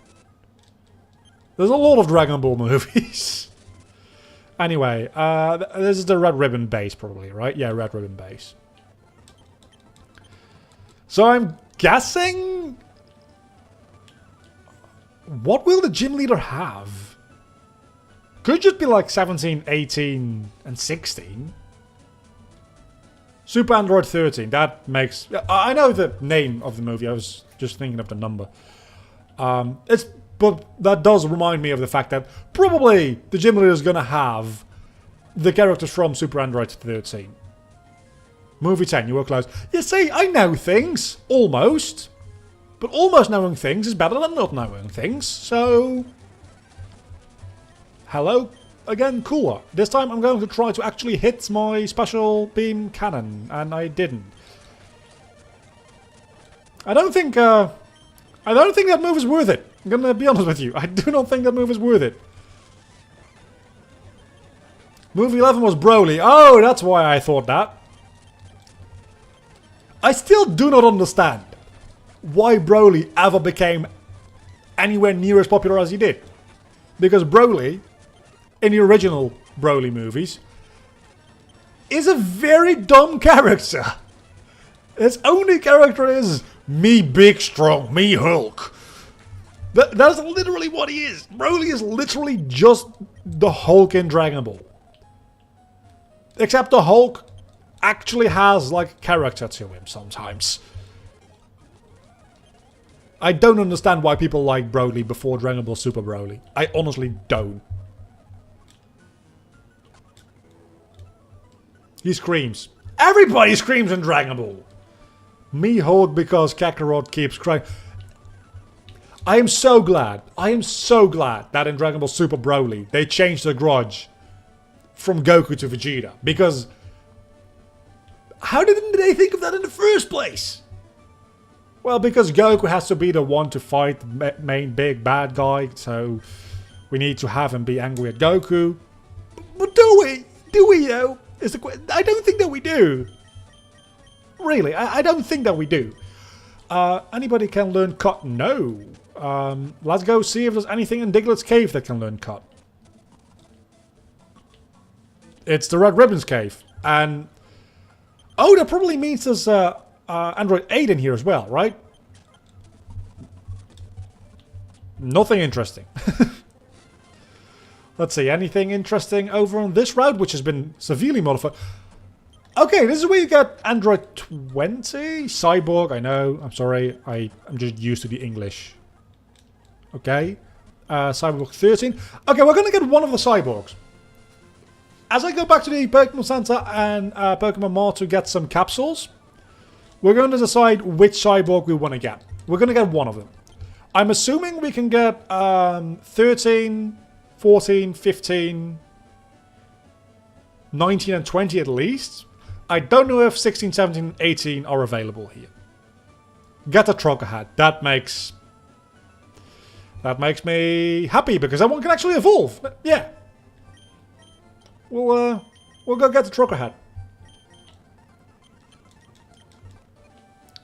There's a lot of Dragon Ball movies. Anyway, this is the Red Ribbon base probably, right? Yeah, Red Ribbon base. So I'm guessing... What will the gym leader have? Could just be like 17, 18, and 16. Super Android 13. That makes... I know the name of the movie. I was just thinking of the number. But that does remind me of the fact that probably the gym leader is going to have the characters from Super Android 13. Movie 10, you were close. You see, I know things. Almost. But almost knowing things is better than not knowing things. So... Hello again, Cooler. This time I'm going to try to actually hit my special beam cannon, and I didn't. I don't think that move is worth it. I'm gonna be honest with you. I do not think that move is worth it. Move 11 was Broly. Oh, that's why I thought that. I still do not understand why Broly ever became anywhere near as popular as he did. Because Broly, in the original Broly movies, is a very dumb character. His only character is me big strong, me Hulk. That's literally what he is. Broly is literally just the Hulk in Dragon Ball. Except the Hulk actually has like character to him sometimes. I don't understand why people like Broly before Dragon Ball Super Broly. I honestly don't. He screams. Everybody screams in Dragon Ball. Me Hulk because Kakarot keeps crying. I am so glad that in Dragon Ball Super Broly they changed the grudge from Goku to Vegeta. Because how didn't they think of that in the first place? Well, because Goku has to be the one to fight the main big bad guy, so we need to have him be angry at Goku. But do we? Do we though? I don't think that we do. Really, I don't think that we do. Anybody can learn cut? No. Let's go see if there's anything in Diglett's cave that can learn cut. It's the Red Ribbon's cave. And... oh, that probably means there's Android 8 in here as well, right? Nothing interesting. Let's see, anything interesting over on this route, which has been severely modified. Okay, this is where you get Android 20. Cyborg, I know. I'm sorry. I'm just used to the English. Okay. Cyborg 13. Okay, we're going to get one of the cyborgs. As I go back to the Pokemon Center and Pokemon Mart to get some capsules, we're going to decide which cyborg we want to get. We're going to get one of them. I'm assuming we can get 13 14, 15, 19 and 20 at least. I don't know if 16, 17, 18 are available here. Get the trucker hat. That makes me happy because that one can actually evolve. Yeah. We'll go get the trucker hat.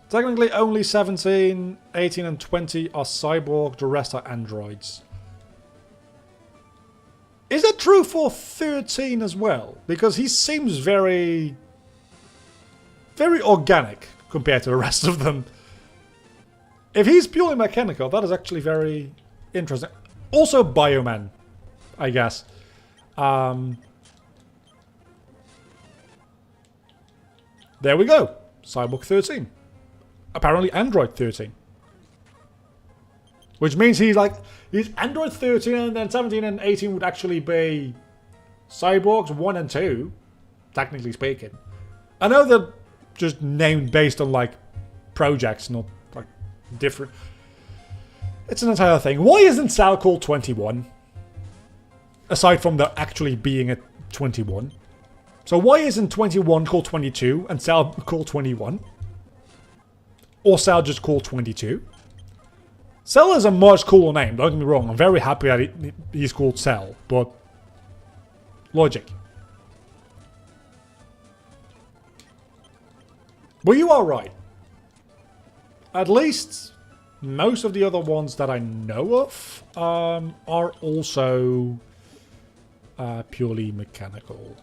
Technically only 17, 18 and 20 are cyborg, the rest are androids. Is that true for 13 as well? Because he seems very organic compared to the rest of them. If he's purely mechanical, that is actually very interesting. Also Bioman, I guess. There we go. Cyborg 13. Apparently Android 13. Which means he's Android 13 and then 17 and 18 would actually be Cyborgs 1 and 2, technically speaking. I know they're just named based on like projects, not like different. It's an entire thing. Why isn't Sal called 21? Aside from there actually being a 21. So why isn't 21 called 22 and Sal called 21? Or Sal just called 22? Cell is a much cooler name, don't get me wrong. I'm very happy that he's called Cell, but logic. But you are right. At least most of the other ones that I know of are also purely mechanical.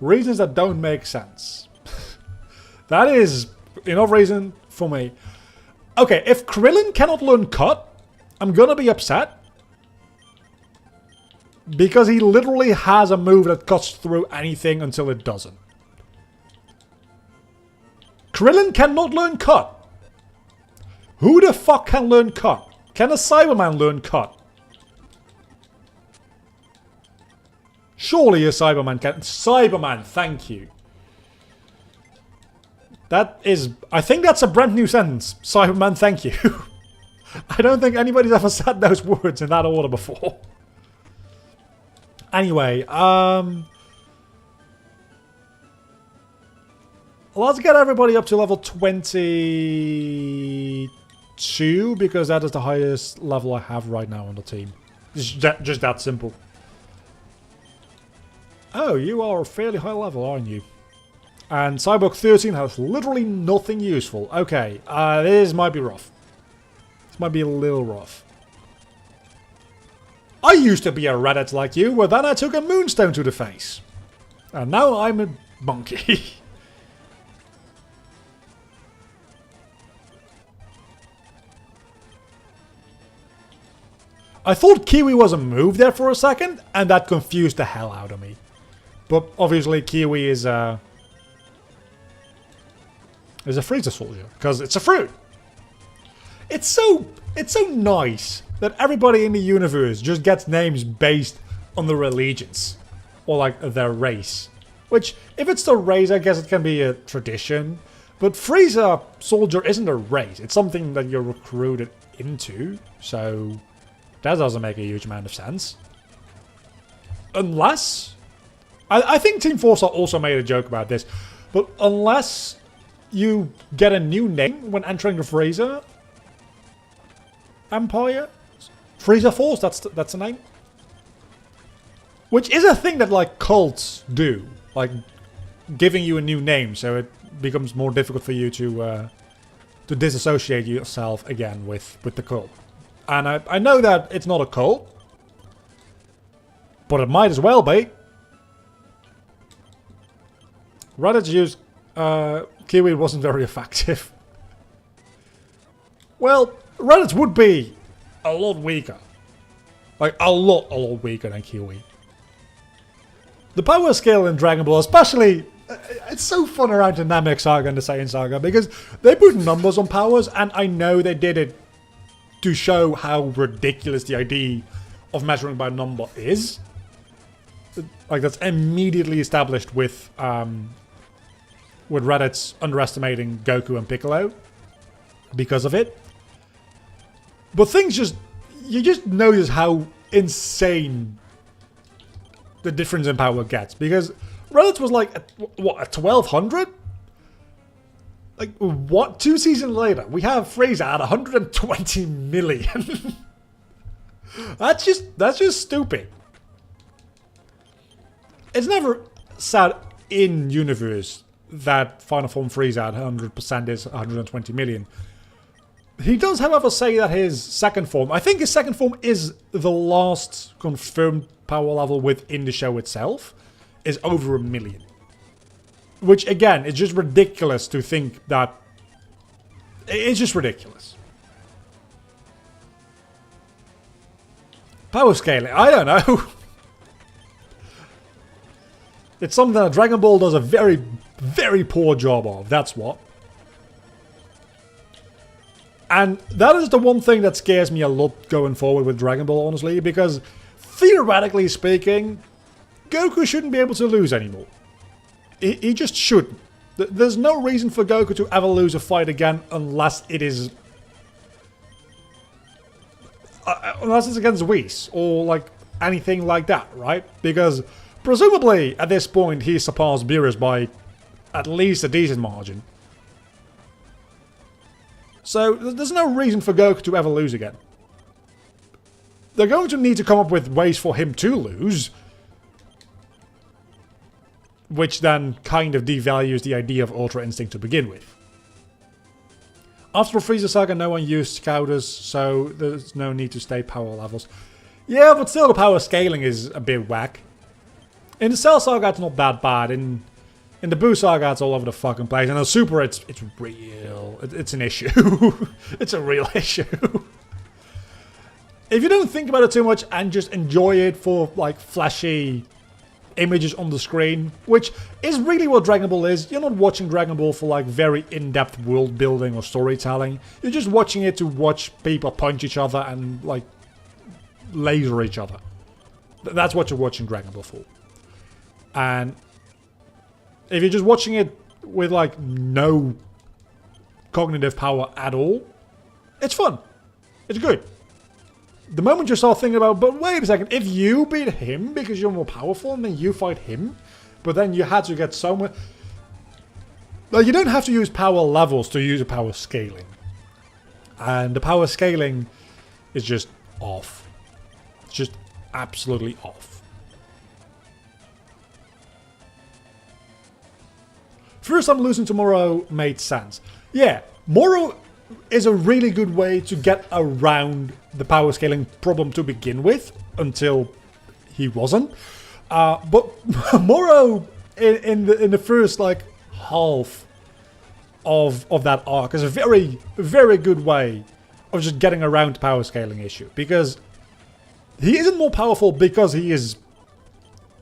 Reasons that don't make sense. That is enough reason for me. Okay, if Krillin cannot learn Cut, I'm gonna be upset. Because he literally has a move that cuts through anything until it doesn't. Krillin cannot learn Cut. Who the fuck can learn Cut? Can a Cyberman learn Cut? Surely a Cyberman can. Cyberman, thank you. That is... I think that's a brand new sentence. Cyberman, thank you. I don't think anybody's ever said those words in that order before. Anyway, let's get everybody up to level 22, because that is the highest level I have right now on the team. Just that simple. Oh, you are a fairly high level, aren't you? And Cyborg 13 has literally nothing useful. Okay, this might be rough. This might be a little rough. I used to be a Reddit like you, but then I took a moonstone to the face. And now I'm a monkey. I thought Kiwi was a move there for a second, and that confused the hell out of me. But obviously Kiwi is a Frieza soldier, because it's a fruit. It's so nice that everybody in the universe just gets names based on their allegiance, or like their race. Which, if it's the race, I guess it can be a tradition. But Frieza soldier isn't a race, it's something that you're recruited into, so that doesn't make a huge amount of sense. Unless... I think Team Forza also made a joke about this, but unless you get a new name when entering the Frieza Empire? Frieza Force, that's the name? Which is a thing that like cults do, like giving you a new name, so it becomes more difficult for you to disassociate yourself again with the cult. And I know that it's not a cult, but it might as well be. Reddit's use Kiwi wasn't very effective. Well, Reddit's would be a lot weaker. Like, a lot weaker than Kiwi. The power scale in Dragon Ball, especially... It's so fun around the Namek Saga and the Saiyan Saga, because they put numbers on powers, and I know they did it to show how ridiculous the idea of measuring by number is. Like, that's immediately established with Reddit's underestimating Goku and Piccolo because of it. But things just... You just notice how insane the difference in power gets. Because Relics was like, what, a 1200? Like, what? 2 seasons later, we have Frieza at 120 million. That's just stupid. It's never said in universe that Final Form Frieza at 100% is 120 million. He does, however, say that his second form, I think his second form is the last confirmed power level within the show itself, is over 1 million. Which, again, is just ridiculous to think that... It's just ridiculous. Power scaling, I don't know. It's something that Dragon Ball does a very, very poor job of, that's what. And that is the one thing that scares me a lot going forward with Dragon Ball, honestly, because theoretically speaking, Goku shouldn't be able to lose anymore. He just shouldn't. There's no reason for Goku to ever lose a fight again unless it is... unless it's against Whis or like anything like that, right? Because presumably at this point he surpassed Beerus by at least a decent margin. So there's no reason for Goku to ever lose again. They're going to need to come up with ways for him to lose, which then kind of devalues the idea of Ultra Instinct to begin with. After the Frieza Saga, no one used Scouters, so there's no need to stay power levels. Yeah, but still the power scaling is a bit whack. In the Cell Saga, it's not that bad. In the Buu Saga, it's all over the fucking place. And the Super, it's real. It's an issue. It's a real issue. If you don't think about it too much and just enjoy it for, like, flashy images on the screen, which is really what Dragon Ball is. You're not watching Dragon Ball for, like, very in-depth world building or storytelling. You're just watching it to watch people punch each other and, like, laser each other. That's what you're watching Dragon Ball for. And if you're just watching it with, like, no cognitive power at all, it's fun. It's good. The moment you start thinking about, but wait a second, if you beat him because you're more powerful and then you fight him, but then you had to get so much... Like, you don't have to use power levels to use a power scaling. And the power scaling is just off. It's just absolutely off. First time losing to Moro made sense. Yeah, Moro is a really good way to get around the power scaling problem to begin with, until he wasn't. But Moro in the first like half of that arc is a very, very good way of just getting around the power scaling issue, because he isn't more powerful because he is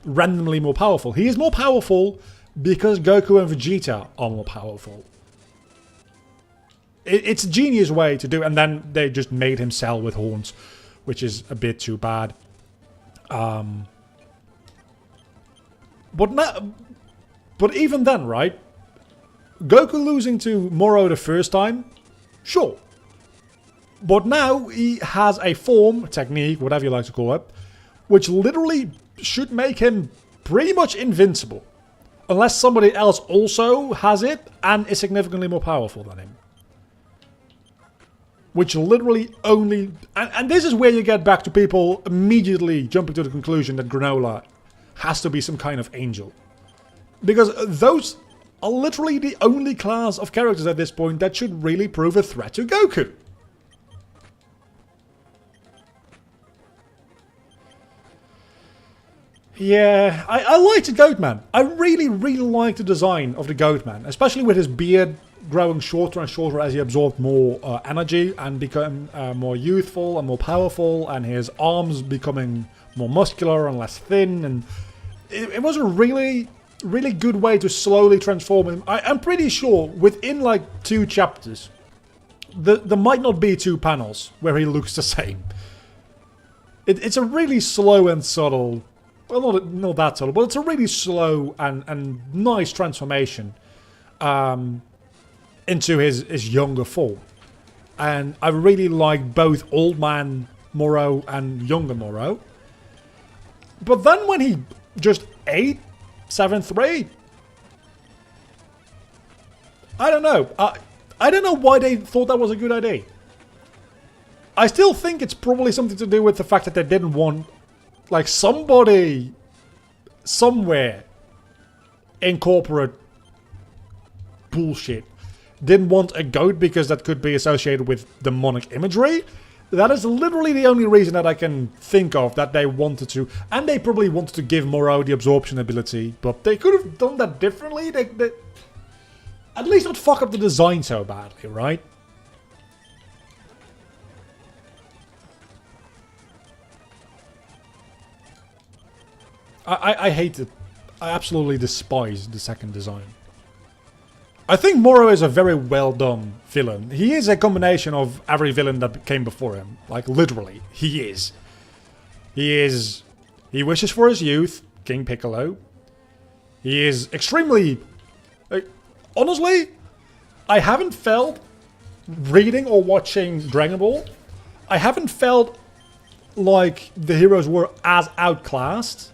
randomly more powerful. He is more powerful because Goku and Vegeta are more powerful. It's a genius way to do it, and then they just made him Cell with horns, which is a bit too bad. But even then, right? Goku losing to Moro the first time, sure. But now he has a form, technique, whatever you like to call it, which literally should make him pretty much invincible. Unless somebody else also has it and is significantly more powerful than him. Which literally only... And this is where you get back to people immediately jumping to the conclusion that Granola has to be some kind of angel. Because those are literally the only class of characters at this point that should really prove a threat to Goku. Yeah, I liked the Goatman. I really, really liked the design of the Goatman, especially with his beard growing shorter and shorter as he absorbed more energy and became more youthful and more powerful, and his arms becoming more muscular and less thin. And it was a really, really good way to slowly transform him. I'm pretty sure within like 2 chapters, there might not be 2 panels where he looks the same. It's a really slow and subtle... Well, not that subtle, but it's a really slow and nice transformation into his younger form. And I really like both Old Man Moro and younger Moro. But then when he just ate 7-3, I don't know. I don't know why they thought that was a good idea. I still think it's probably something to do with the fact that they didn't want, like, somebody somewhere in corporate bullshit didn't want a goat because that could be associated with demonic imagery. That is literally the only reason that I can think of that they wanted to. And they probably wanted to give Moro the absorption ability, but they could have done that differently. They at least not fuck up the design so badly, right? I hate it. I absolutely despise the second design. I think Moro is a very well done villain. He is a combination of every villain that came before him. Like, literally. He is. He wishes for his youth, King Piccolo. He is extremely... honestly, I haven't felt, reading or watching Dragon Ball, I haven't felt like the heroes were as outclassed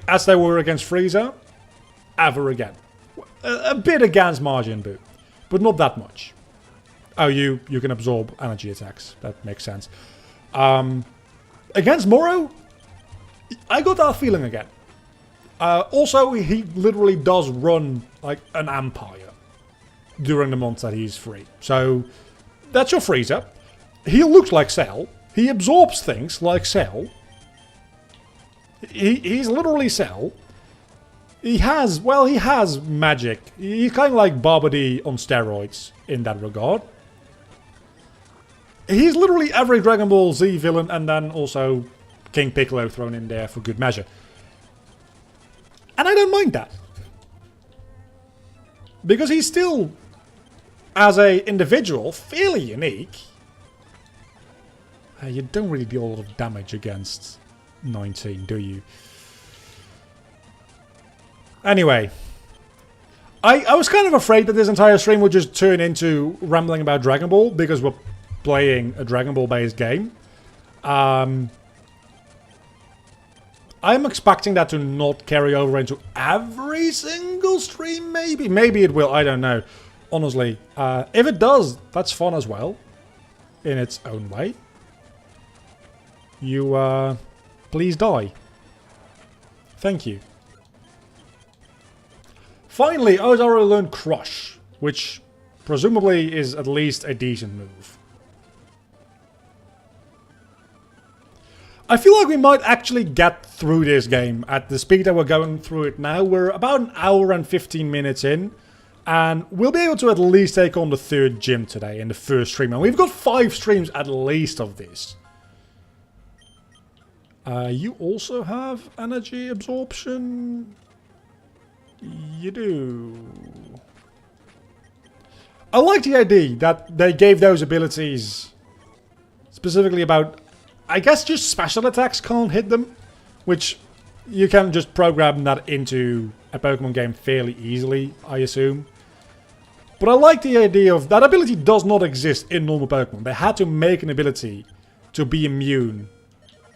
as they were against Frieza ever again. A bit against Majin Buu, but not that much. Oh, you can absorb energy attacks. That makes sense. Against Moro, I got that feeling again. Also, he literally does run like an empire during the months that he's free. So, that's your Frieza. He looks like Cell. He absorbs things like Cell. He's literally Cell. He has magic. He's kind of like Babidi on steroids in that regard. He's literally every Dragon Ball Z villain and then also King Piccolo thrown in there for good measure. And I don't mind that. Because he's still, as an individual, fairly unique. You don't really deal a lot of damage against 19, do you? Anyway, I was kind of afraid that this entire stream would just turn into rambling about Dragon Ball because we're playing a Dragon Ball based game. I'm expecting that to not carry over into every single stream, maybe. Maybe it will, I don't know. Honestly, if it does, that's fun as well. In its own way. You, please die. Thank you. Finally, Ozaru learned Crush, which presumably is at least a decent move. I feel like we might actually get through this game at the speed that we're going through it now. We're about an hour and 15 minutes in, and we'll be able to at least take on the third gym today in the first stream. And we've got 5 streams at least of this. You also have energy absorption? You do. I like the idea that they gave those abilities specifically about, I guess just special attacks can't hit them, which you can just program that into a Pokemon game fairly easily, I assume. But I like the idea of that ability does not exist in normal Pokemon. They had to make an ability to be immune.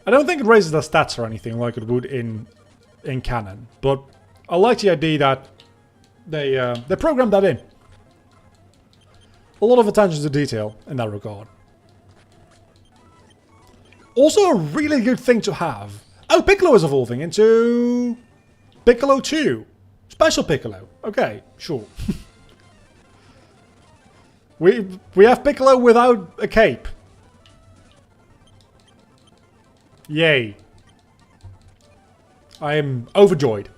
I don't think it raises their stats or anything like it would in canon, but I like the idea that they programmed that in. A lot of attention to detail in that regard. Also a really good thing to have. Oh, Piccolo is evolving into Piccolo 2. Special Piccolo. Okay, sure. we have Piccolo without a cape. Yay. I am overjoyed.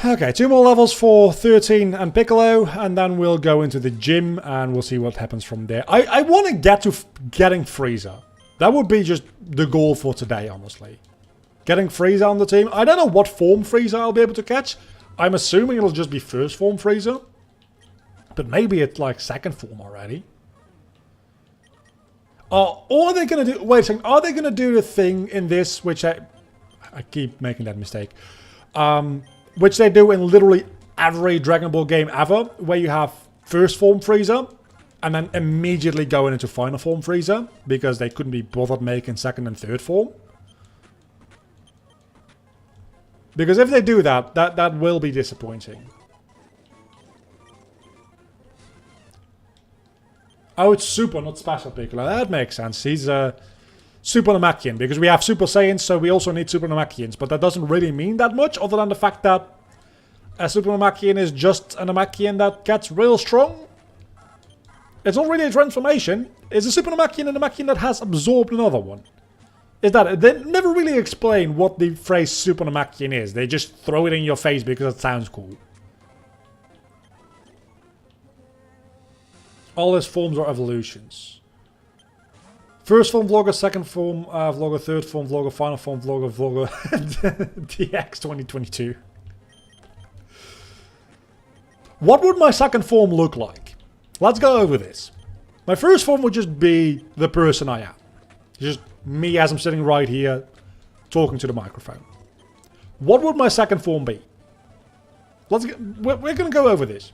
Okay, 2 more levels for 13 and Piccolo, and then we'll go into the gym and we'll see what happens from there. I want to get to getting Frieza. That would be just the goal for today, honestly. Getting Frieza on the team. I don't know what form Frieza I'll be able to catch. I'm assuming it'll just be first form Frieza. But maybe it's like second form already. Or are they going to do... Wait a second. Are they going to do the thing in this, which I keep making that mistake. Which they do in literally every Dragon Ball game ever, where you have first form Frieza, and then immediately going into final form Frieza because they couldn't be bothered making second and third form. Because if they do that, that will be disappointing. Oh, it's Super, not Special Piccolo. That makes sense. He's a Super Namekian, because we have Super Saiyans, so we also need Super Namekians. But that doesn't really mean that much, other than the fact that a Super Namekian is just a Namekian that gets real strong. It's not really a transformation. It's a Super Namekian and a Namekian that has absorbed another one. Is that they never really explain what the phrase Super Namekian is. They just throw it in your face because it sounds cool. All his forms are evolutions. First form Vlogger, second form Vlogger, third form Vlogger, final form Vlogger, DX 2022. What would my second form look like? Let's go over this. My first form would just be the person I am. Just me as I'm sitting right here, talking to the microphone. What would my second form be? We're going to go over this.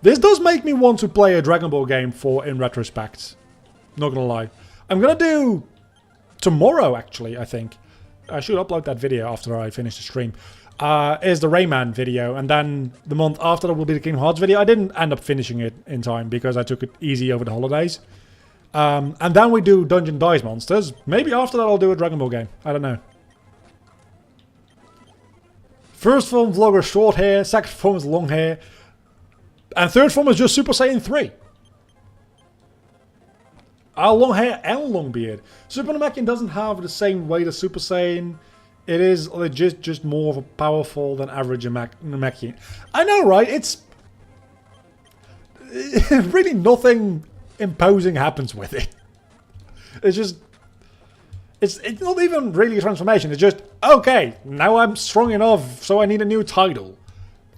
This does make me want to play a Dragon Ball game in retrospect. Not gonna lie. I'm gonna do tomorrow, actually, I think. I should upload that video after I finish the stream. Is the Rayman video, and then the month after that will be the Kingdom Hearts video. I didn't end up finishing it in time because I took it easy over the holidays. And then we do Dungeon Dice Monsters. Maybe after that I'll do a Dragon Ball game. I don't know. First form Vlogger short hair, second form is long hair. And third form is just Super Saiyan 3. Long hair and long beard. Super Namekian doesn't have the same weight as Super Saiyan. It is legit just more of a powerful than average Namekian. I know, right? It's really nothing imposing happens with it. It's just... It's not even really a transformation. It's just, okay, now I'm strong enough, so I need a new title.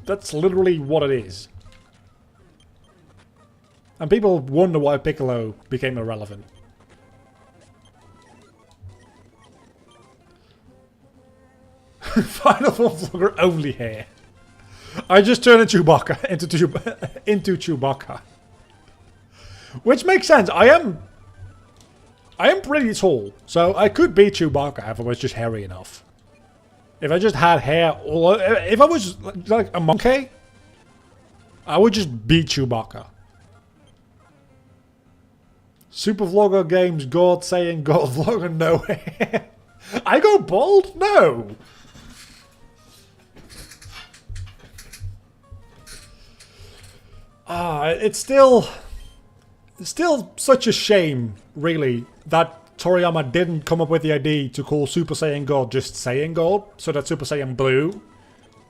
That's literally what it is. And people wonder why Piccolo became irrelevant. Final form Vlogger only hair. I just turned Chewbacca into Chewbacca. Which makes sense. I am pretty tall, so I could be Chewbacca if I was just hairy enough. If I just had hair, if I was like a monkey, I would just be Chewbacca. Super Vlogger Games, God saying God Vlogger no hair. I go bald? No. It's still such a shame, really, that Toriyama didn't come up with the idea to call Super Saiyan God just Saiyan God, so that Super Saiyan Blue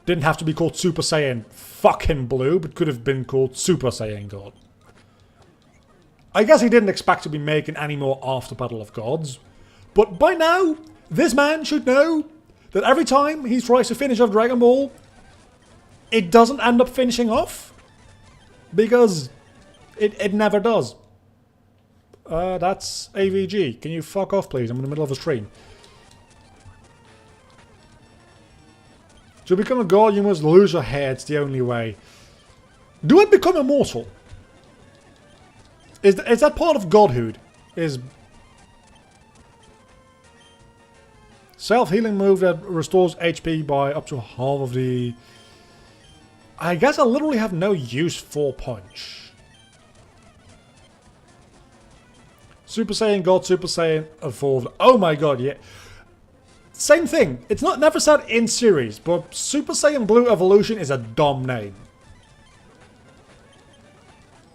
didn't have to be called Super Saiyan fucking Blue, but could have been called Super Saiyan God. I guess he didn't expect to be making any more after Battle of Gods. But by now, this man should know that every time he tries to finish off Dragon Ball, it doesn't end up finishing off. Because it never does. That's AVG. Can you fuck off, please? I'm in the middle of a stream. To become a god, you must lose your hair. It's the only way. Do I become immortal? Is that part of godhood? Is self-healing move that restores HP by up to half of the... I guess I literally have no use for punch. Super Saiyan God, Super Saiyan Evolved. Oh my god, yeah. Same thing. It's never said in series, but Super Saiyan Blue Evolution is a dumb name.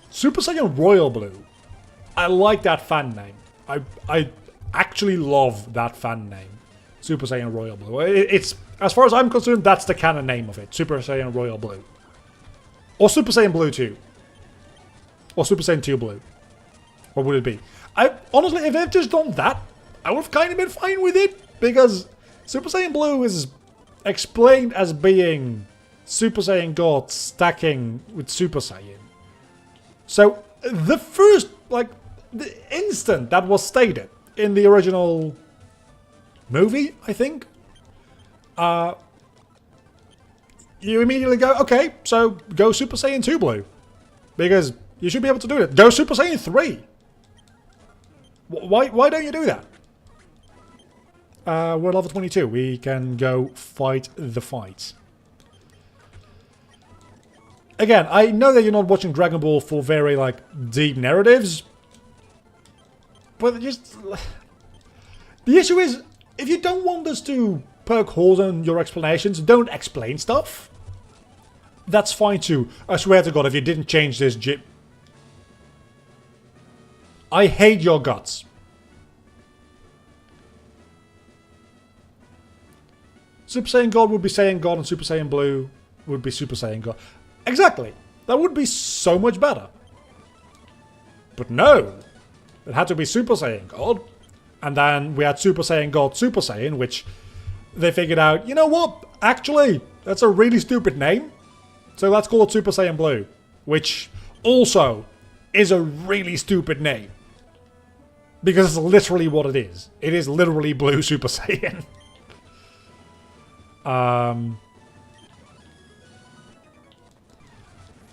Super Saiyan Royal Blue. I like that fan name. I actually love that fan name. Super Saiyan Royal Blue. It's, as far as I'm concerned, that's the canon name of it. Super Saiyan Royal Blue. Or Super Saiyan Blue 2. Or Super Saiyan 2 Blue. What would it be? Honestly, if they've just done that, I would have kind of been fine with it. Because Super Saiyan Blue is explained as being Super Saiyan God stacking with Super Saiyan. So, the first, like, the instant that was stated in the original movie, I think, you immediately go, okay, so go Super Saiyan 2 Blue. Because you should be able to do it. Go Super Saiyan 3. Why don't you do that? We're level 22. We can go fight the fight. Again, I know that you're not watching Dragon Ball for very, like, deep narratives. But just... The issue is, if you don't want us to poke holes in your explanations, don't explain stuff. That's fine too. I swear to God, if you didn't change this gym... I hate your guts. Super Saiyan God would be Saiyan God and Super Saiyan Blue would be Super Saiyan God. Exactly. That would be so much better. But no. It had to be Super Saiyan God. And then we had Super Saiyan God Super Saiyan, which they figured out, you know what? Actually, that's a really stupid name. So let's call it Super Saiyan Blue. Which also is a really stupid name. Because it's literally what it is. It is literally Blue Super Saiyan.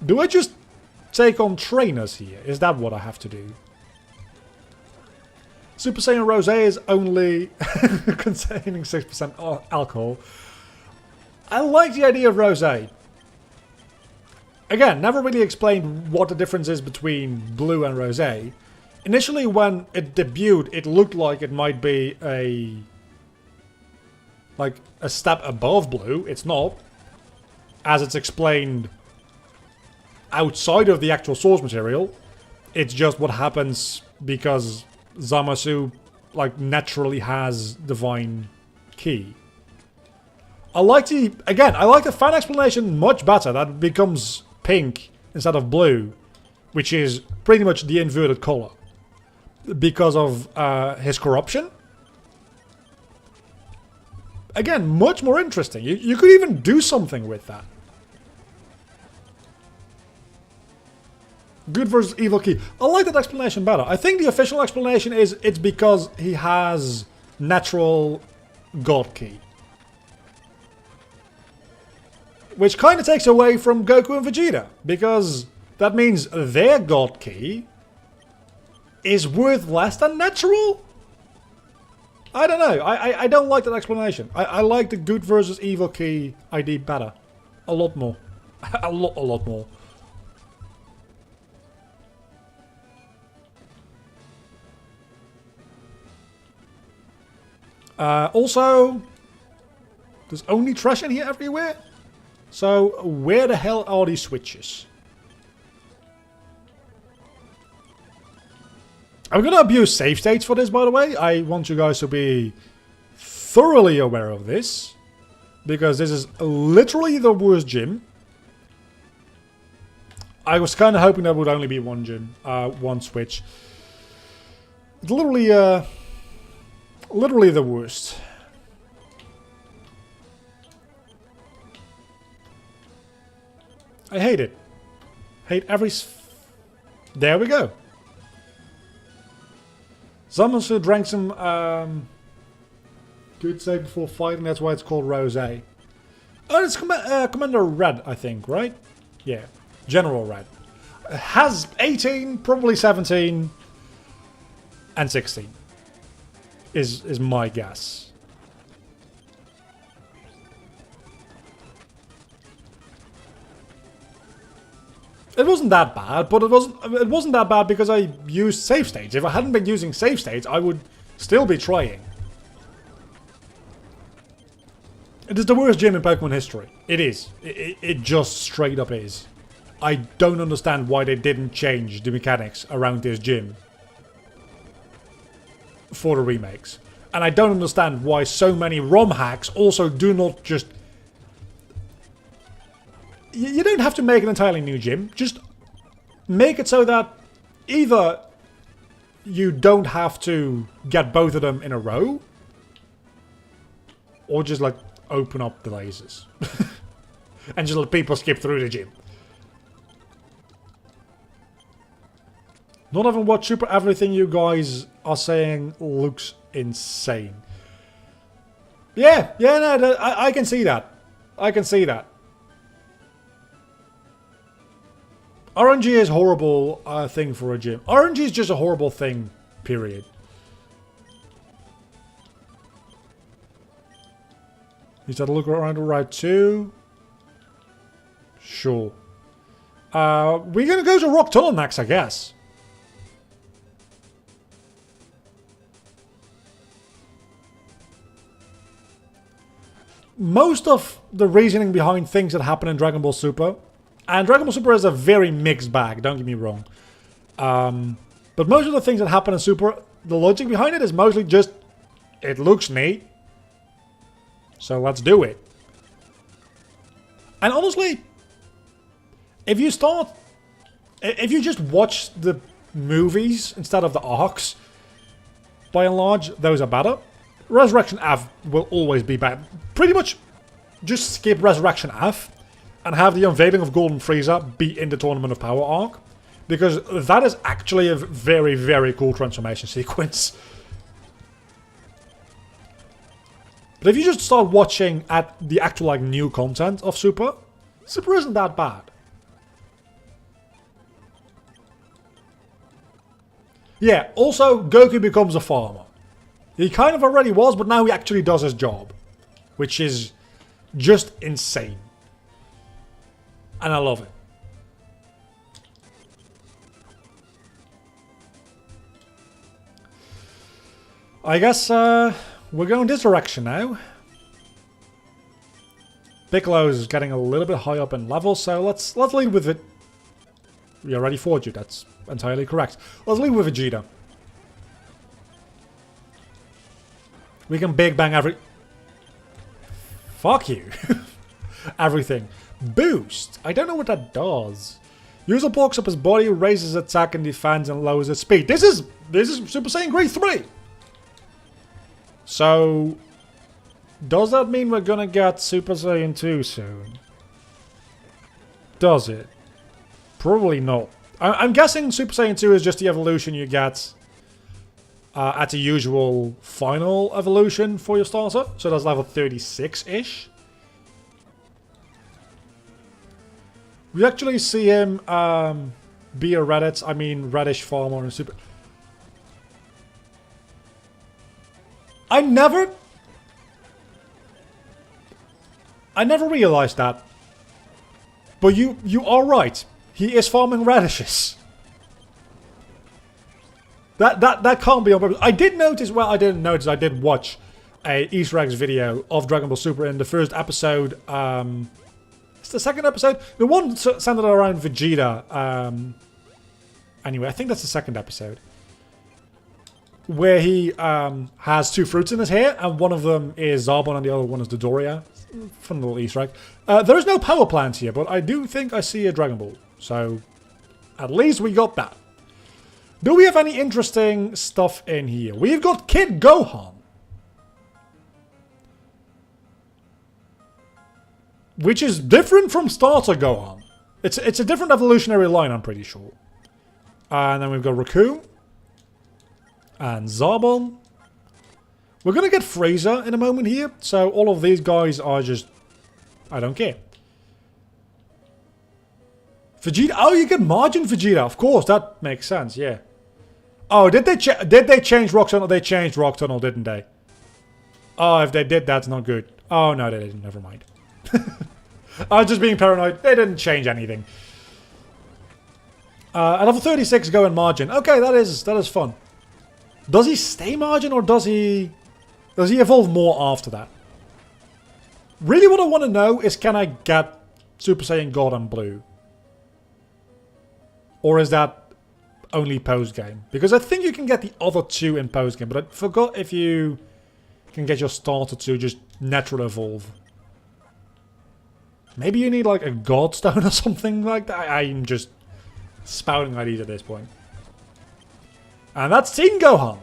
Do I just take on trainers here? Is that what I have to do? Super Saiyan Rosé is only containing 6% alcohol. I like the idea of rosé. Again, never really explained what the difference is between blue and rosé. Initially, when it debuted, it looked like it might be a step above blue. It's not, as it's explained outside of the actual source material. It's just what happens because Zamasu naturally has divine ki. I like the fan explanation much better. That becomes pink instead of blue, which is pretty much the inverted color because of his corruption. Again, much more interesting. You could even do something with that. Good versus evil ki. I like that explanation better. I think the official explanation is it's because he has natural god ki. Which kind of takes away from Goku and Vegeta. Because that means their god ki is worth less than natural? I don't know. I don't like that explanation. I like the good versus evil ki idea better. A lot more. a lot more. Also, there's only trash in here everywhere. So, where the hell are these switches? I'm gonna abuse save states for this, by the way. I want you guys to be thoroughly aware of this. Because this is literally the worst gym. I was kind of hoping there would only be one gym, one switch. It's literally the worst. I hate it. Hate every... There we go. Zamasu drank some good save before fighting, that's why it's called Rosé. Oh, it's Commander Red, I think, right? Yeah. General Red. Has 18, probably 17, and 16. Is my guess. It wasn't that bad, but it wasn't that bad because I used save states. If I hadn't been using save states, I would still be trying. It is the worst gym in Pokemon history. It is. It just straight up is. I don't understand why they didn't change the mechanics around this gym for the remakes. And I don't understand why so many ROM hacks also do not just... You don't have to make an entirely new gym. Just make it so that either you don't have to get both of them in a row, or just open up the lasers. And just let people skip through the gym. Not even what super everything you guys are saying looks insane. Yeah, no, I can see that. I can see that. RNG is a horrible thing for a gym. RNG is just a horrible thing, period. Is that a look around the right too? Sure. We're gonna go to Rock Tunnel next, I guess. Most of the reasoning behind things that happen in Dragon Ball Super, and Dragon Ball Super is a very mixed bag, don't get me wrong. But most of the things that happen in Super, the logic behind it is mostly just, it looks neat, so let's do it. And honestly, if you just watch the movies instead of the arcs, by and large, those are better. Resurrection F will always be bad. Pretty much just skip Resurrection F and have the unveiling of Golden Frieza be in the Tournament of Power arc. Because that is actually a very, very cool transformation sequence. But if you just start watching at the actual like new content of Super, Super isn't that bad. Yeah, also Goku becomes a farmer. He kind of already was, but now he actually does his job. Which is just insane. And I love it. I guess we're going this direction now. Piccolo's getting a little bit high up in level, so let's lead with it. We already fought you, that's entirely correct. Let's lead with Vegeta. We can big bang every... Fuck you. Everything. Boost. I don't know what that does. User bulks up his body, raises attack and defense, and lowers its speed. This is Super Saiyan Grade 3. So, does that mean we're gonna get Super Saiyan 2 soon? Does it? Probably not. I'm guessing Super Saiyan 2 is just the evolution you get at the usual final evolution for your starter. So that's level 36-ish. We actually see him be a reddish farmer in Super... I never realized that. But you are right. He is farming radishes. That can't be on purpose. I did notice, well, I didn't notice, I did watch a Easter eggs video of Dragon Ball Super in the first episode. It's the second episode. The one centered around Vegeta. Anyway, I think that's the second episode. Where he has two fruits in his hair, and one of them is Zarbon and the other one is Dodoria. Fun little Easter egg. There is no power plant here, but I do think I see a Dragon Ball. So, at least we got that. Do we have any interesting stuff in here? We've got Kid Gohan. Which is different from Starter Gohan. It's a different evolutionary line, I'm pretty sure. And then we've got Raccoon. And Zarbon. We're going to get Frieza in a moment here. So all of these guys are just... I don't care. Vegeta. Oh, you get Margin Vegeta. Of course, that makes sense, yeah. Oh, did they change Rock Tunnel? They changed Rock Tunnel, didn't they? Oh, if they did, that's not good. Oh, no, they didn't. Never mind. I was just being paranoid. They didn't change anything. At level 36, go in Margin. Okay, that is fun. Does he stay Margin or does he evolve more after that? Really what I want to know is, can I get Super Saiyan God and Blue? Or is that only post-game? Because I think you can get the other two in post-game, but I forgot if you can get your starter to just natural evolve. Maybe you need like a God Stone or something like that. I'm just spouting ideas at this point. And that's Teen Gohan.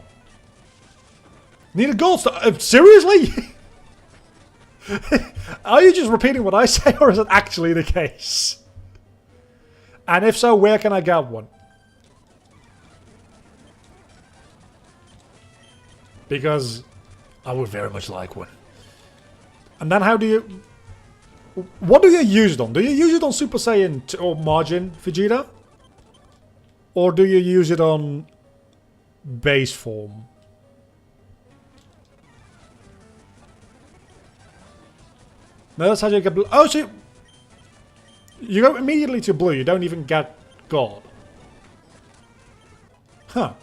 Need a gold star. Seriously? Are you just repeating what I say, or is it actually the case? And if so, where can I get one? Because I would very much like one. And then how do you... What do you use it on? Do you use it on Super Saiyan or Margin Vegeta? Or do you use it on base form? No, that's how you get blue. Oh, so you go immediately to blue. You don't even get God. Huh.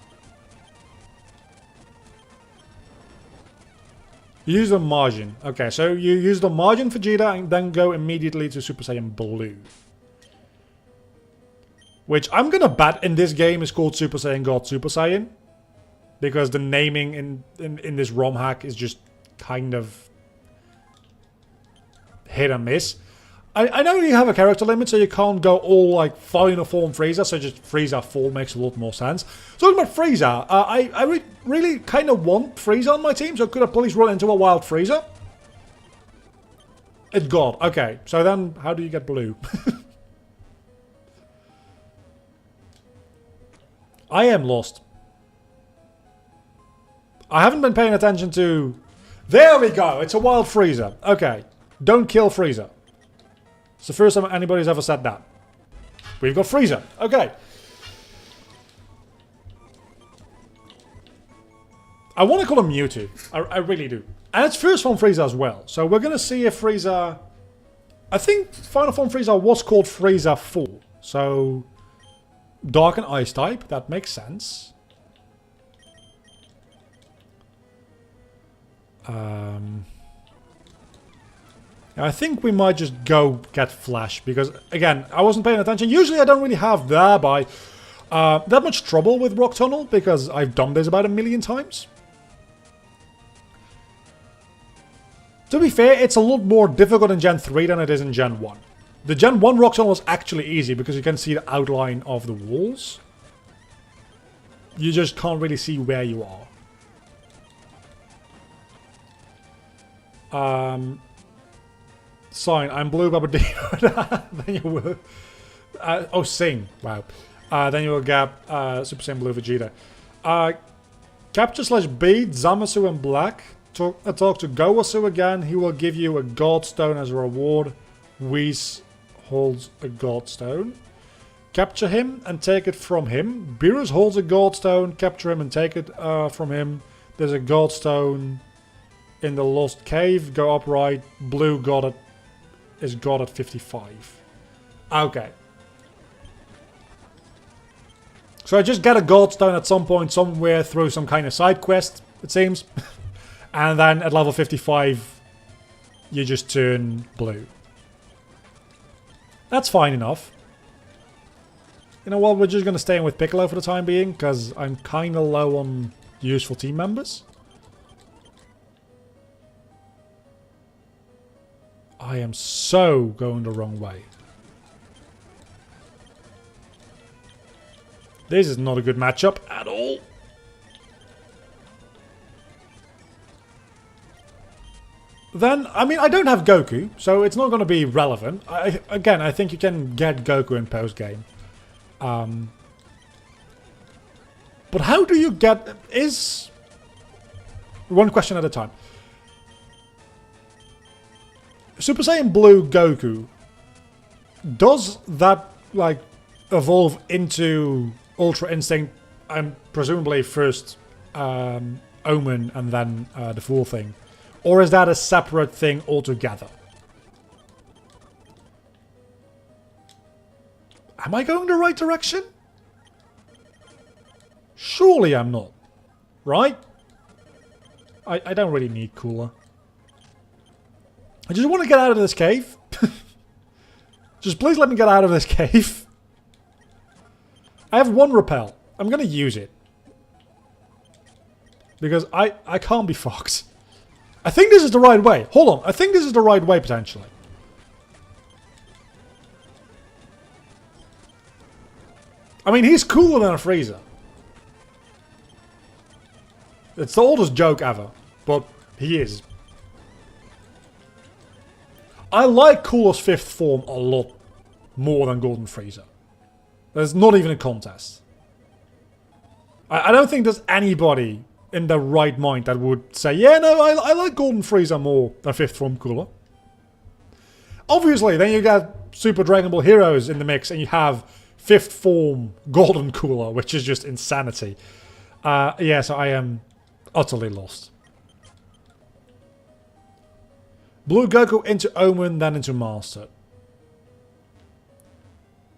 You use the margin. Okay, so you use the margin Vegeta and then go immediately to Super Saiyan Blue. Which I'm gonna bet in this game is called Super Saiyan God Super Saiyan. Because the naming in this ROM hack is just kind of hit and miss. I know you have a character limit, so you can't go all like Final Form Frieza, so just Frieza Full makes a lot more sense. Talking about Frieza, I really kind of want Frieza on my team, so could I please run into a Wild Frieza? It's God. Okay, so then how do you get blue? I am lost. I haven't been paying attention to... There we go, it's a Wild Frieza. Okay, don't kill Frieza. It's the first time anybody's ever said that. We've got Frieza. Okay. I want to call him Mewtwo. I really do. And it's first form Frieza as well. So we're going to see if Frieza... I think Final Form Frieza was called Frieza Full. So... Dark and Ice type. That makes sense. I think we might just go get Flash, because, again, I wasn't paying attention. Usually I don't really have that much trouble with Rock Tunnel, because I've done this about 1,000,000 times. To be fair, it's a lot more difficult in Gen 3 than it is in Gen 1. The Gen 1 Rock Tunnel was actually easy, because you can see the outline of the walls. You just can't really see where you are. Sign, I'm blue Babadino. Then you will... oh, sing. Wow. Then you will get Super Saiyan Blue Vegeta. Capture / beat Zamasu in black. Talk to Gowasu again. He will give you a God Stone as a reward. Whis holds a God Stone. Capture him and take it from him. Beerus holds a God Stone. Capture him and take it from him. There's a God Stone in the Lost Cave. Go upright. Blue got it. Is God at 55. Okay. So I just get a God Stone at some point somewhere through some kind of side quest, it seems. And then at level 55, you just turn blue. That's fine enough. You know what, we're just going to stay in with Piccolo for the time being, because I'm kind of low on useful team members. I am so going the wrong way. This is not a good matchup at all. Then, I mean, I don't have Goku, so it's not going to be relevant. Again, I think you can get Goku in post-game. But how do you get... One question at a time. Super Saiyan Blue Goku, does that, like, evolve into Ultra Instinct and presumably first Omen and then the full thing? Or is that a separate thing altogether? Am I going the right direction? Surely I'm not. Right? I don't really need Cooler. I just want to get out of this cave. Just please let me get out of this cave. I have one repel. I'm going to use it. Because I can't be fucked. I think this is the right way. Hold on. I think this is the right way, potentially. I mean, he's cooler than a Frieza. It's the oldest joke ever. But he is. I like Cooler's 5th form a lot more than Golden Frieza. There's not even a contest. I don't think there's anybody in their right mind that would say, yeah, no, I like Golden Frieza more than 5th form Cooler. Obviously, then you get Super Dragon Ball Heroes in the mix and you have 5th form Golden Cooler, which is just insanity. Yeah, so I am utterly lost. Blue Goku into Omen, then into Master.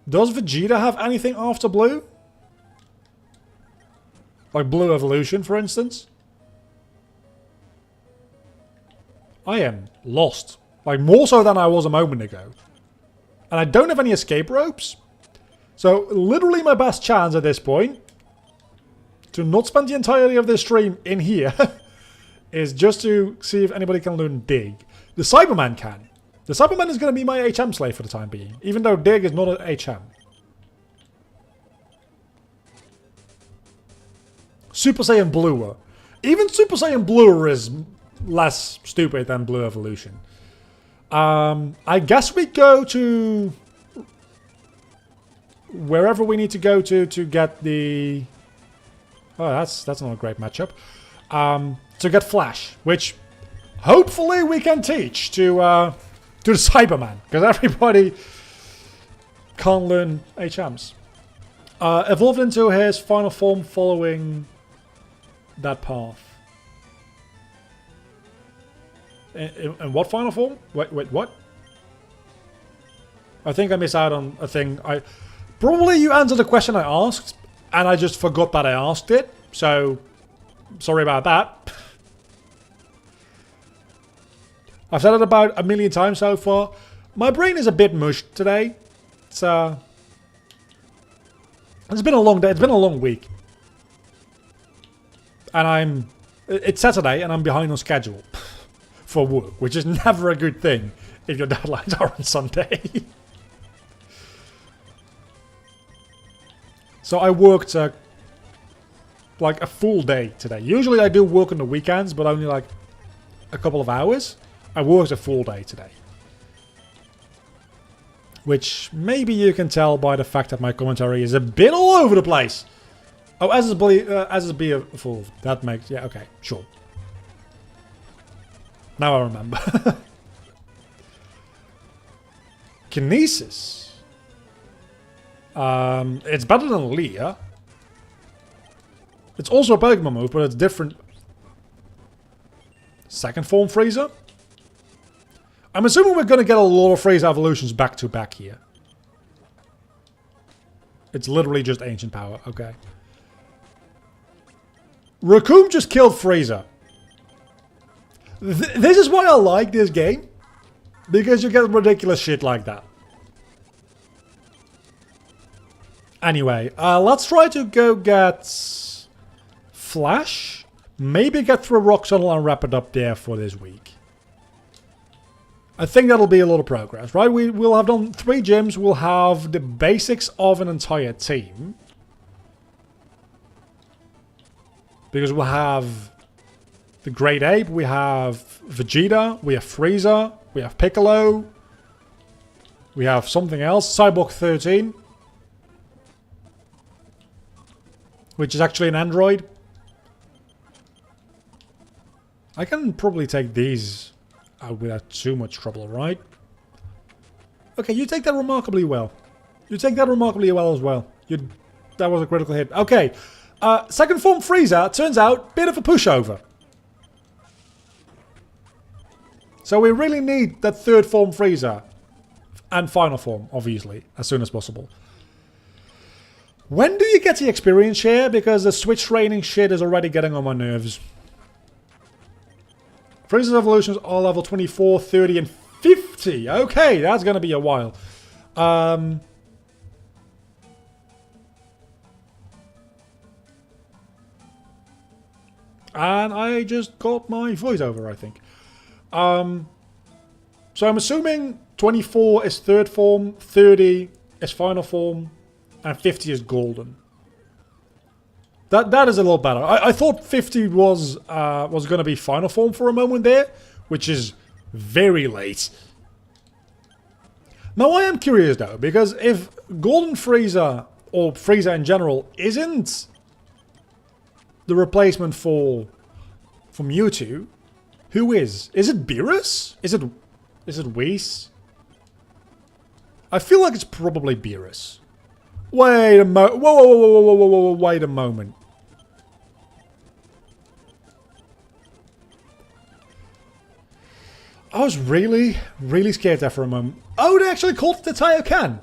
Does Vegeta have anything after Blue? Like Blue Evolution, for instance? I am lost. Like, more so than I was a moment ago. And I don't have any escape ropes. So, literally my best chance at this point to not spend the entirety of this stream in here is just to see if anybody can learn Dig. The Cyberman can. The Cyberman is going to be my HM slave for the time being, even though Dig is not an HM. Super Saiyan Bluer. Even Super Saiyan Bluer is less stupid than Blue Evolution. I guess we go to wherever we need to go to get the... Oh, that's not a great matchup. To get Flash, which hopefully we can teach to the Cyberman, because everybody can't learn HMs. Evolved into his final form following that path. In what final form? Wait, what? I think I missed out on a thing. Probably you answered the question I asked, and I just forgot that I asked it. So, sorry about that. I've said it about a million times so far. My brain is a bit mushed today. It's been a long day. It's been a long week. And it's Saturday and I'm behind on schedule for work, which is never a good thing if your deadlines are on Sunday. So I worked like a full day today. Usually I do work on the weekends, but only like a couple of hours. I worked a full day today. Which maybe you can tell by the fact that my commentary is a bit all over the place. Oh, SSB evolved. That makes... Yeah, okay, sure. Now I remember. Kinesis. It's better than Leah. It's also a Pokemon move, but it's different. Second form Frieza. I'm assuming we're going to get a lot of Frieza evolutions back to back here. It's literally just ancient power. Okay. Raccoon just killed Frieza. This is why I like this game. Because you get ridiculous shit like that. Anyway, let's try to go get Flash. Maybe get through a rock tunnel and wrap it up there for this week. I think that'll be a lot of progress, right? We'll have done 3 gyms. We'll have the basics of an entire team. Because we'll have the Great Ape, we have Vegeta, we have Frieza, we have Piccolo. We have something else, Cyborg 13. Which is actually an android. I can probably take these out without too much trouble, right? Okay, you take that remarkably well. You take that remarkably well as well. That was a critical hit. Okay. Second form Frieza, turns out, bit of a pushover. So we really need that third form Frieza. And final form, obviously, as soon as possible. When do you get the experience share? Because the switch training shit is already getting on my nerves. Frieza's evolutions are level 24, 30, and 50. Okay, that's going to be a while. And I just got my voiceover, I think. So I'm assuming 24 is third form, 30 is final form, and 50 is golden. That is a little better. I thought 50 was going to be final form for a moment there, which is very late. Now I am curious though, because if Golden Frieza, or Frieza in general, isn't the replacement for Mewtwo, who is? Is it Beerus? Is it Whis? I feel like it's probably Beerus. Wait a mo- whoa, whoa, whoa, whoa, whoa, whoa, whoa, wait a moment. I was really, really scared there for a moment. Oh, they actually called it the Taiokan.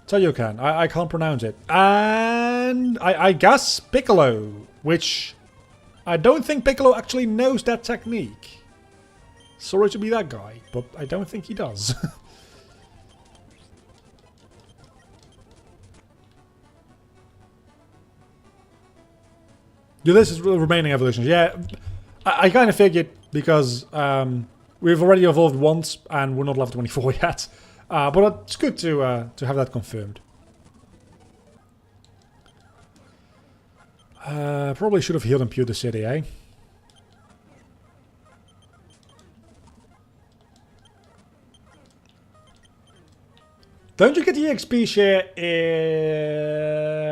Taiokan. I can't pronounce it. And I guess Piccolo, which I don't think Piccolo actually knows that technique. Sorry to be that guy, but I don't think he does. Yeah, this is the remaining evolutions. Yeah, I kind of figured because we've already evolved once and we're not level 24 yet. But it's good to have that confirmed. Probably should have healed and pewed the city, eh? Don't you get the XP share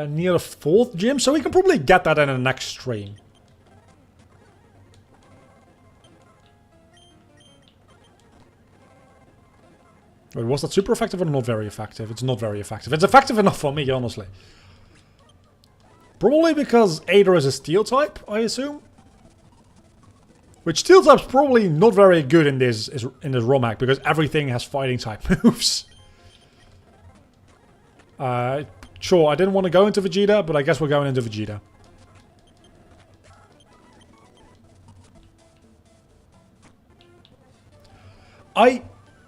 near the 4th gym? So we can probably get that in the next stream. Wait, was that super effective or not very effective? It's not very effective. It's effective enough for me, honestly. Probably because Ada is a steel type, I assume. Which steel type's probably not very good in this ROM hack because everything has fighting type moves. Sure, I didn't want to go into Vegeta, but I guess we're going into Vegeta.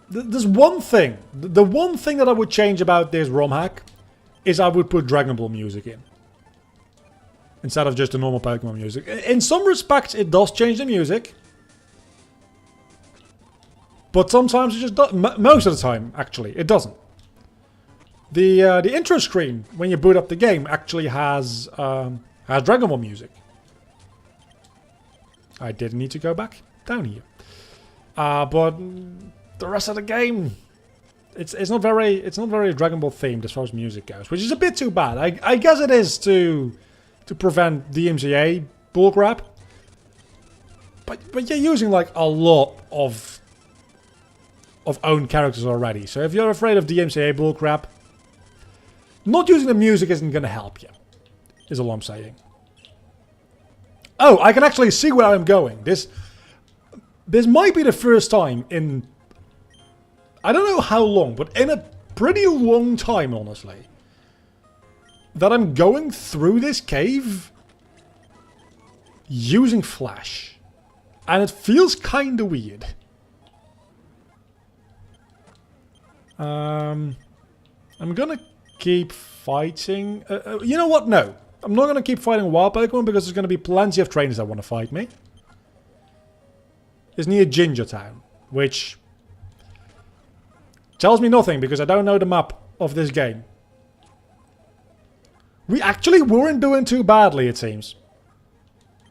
There's one thing. The one thing that I would change about this ROM hack is I would put Dragon Ball music in. Instead of just the normal Pokemon music. In some respects, it does change the music. But sometimes it just does. Most of the time, actually, it doesn't. The intro screen, when you boot up the game, actually has Dragon Ball music. I didn't need to go back down here. But the rest of the game, it's not very Dragon Ball themed as far as music goes, which is a bit too bad. I guess it is to prevent DMCA bullcrap. But you're using like a lot of own characters already. So if you're afraid of DMCA bullcrap, not using the music isn't going to help you, is all I'm saying. Oh, I can actually see where I'm going. This might be the first time in, I don't know how long, but in a pretty long time, honestly, that I'm going through this cave using Flash. And it feels kind of weird. I'm gonna keep fighting. You know what? No. I'm not gonna keep fighting wild Pokemon because there's gonna be plenty of trainers that want to fight me. It's near Ginger Town, which tells me nothing because I don't know the map of this game. We actually weren't doing too badly, it seems.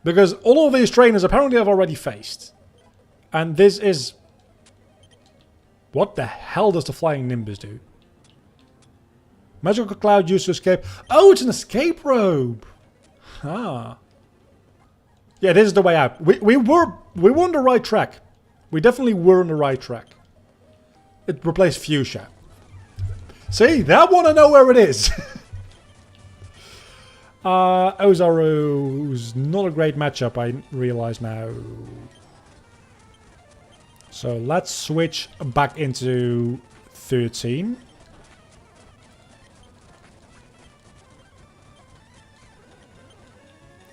Because all of these trainers apparently I've already faced. And this is... What the hell does the Flying Nimbus do? Magical Cloud used to escape. Oh, it's an escape rope! Ah. Yeah, this is the way out. We were on the right track. We definitely were on the right track. It replaced Fuchsia. See, that one I know where it is. Ozaru's not a great matchup, I realize now. So let's switch back into 13.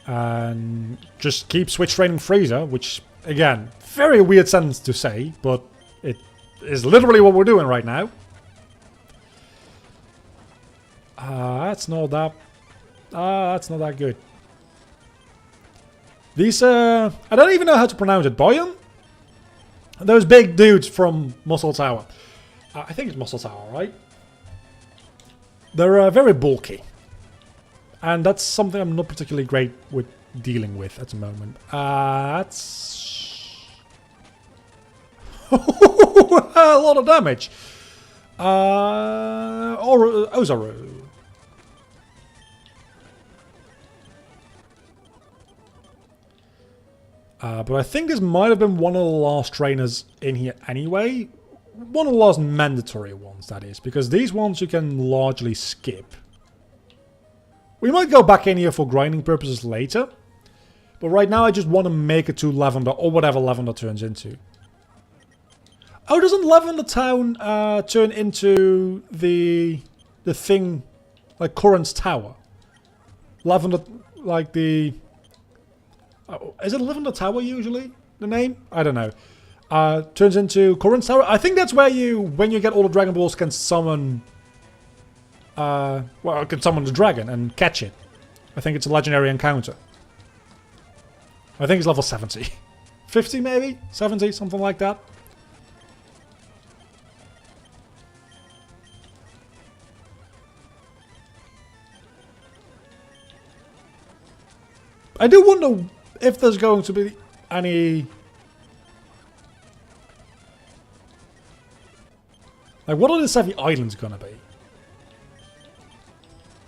And just keep switch training Frieza, which, again, very weird sentence to say, but it is literally what we're doing right now. That's not that... that's not that good. These, I don't even know how to pronounce it. Boyan? Those big dudes from Muscle Tower. I think it's Muscle Tower, right? They're very bulky. And that's something I'm not particularly great with dealing with at the moment. That's... a lot of damage. Ozaru. But I think this might have been one of the last trainers in here anyway. one of the last mandatory ones, that is, because these ones you can largely skip. We might go back in here for grinding purposes later, but right now I just want to make it to Lavender, or whatever Lavender turns into. Oh, doesn't Lavender Town turn into the thing, like Corrins Tower? Lavender, like the... Oh, is it Lavender Tower usually, the name? I don't know. Turns into Corrins Tower. I think that's where you, when you get all the Dragon Balls, can summon... well, can summon the dragon and catch it. I think it's a legendary encounter. I think it's level 70. 50 maybe? 70? Something like that. I do wonder if there's going to be any... Like, what are the Sevi Islands gonna be?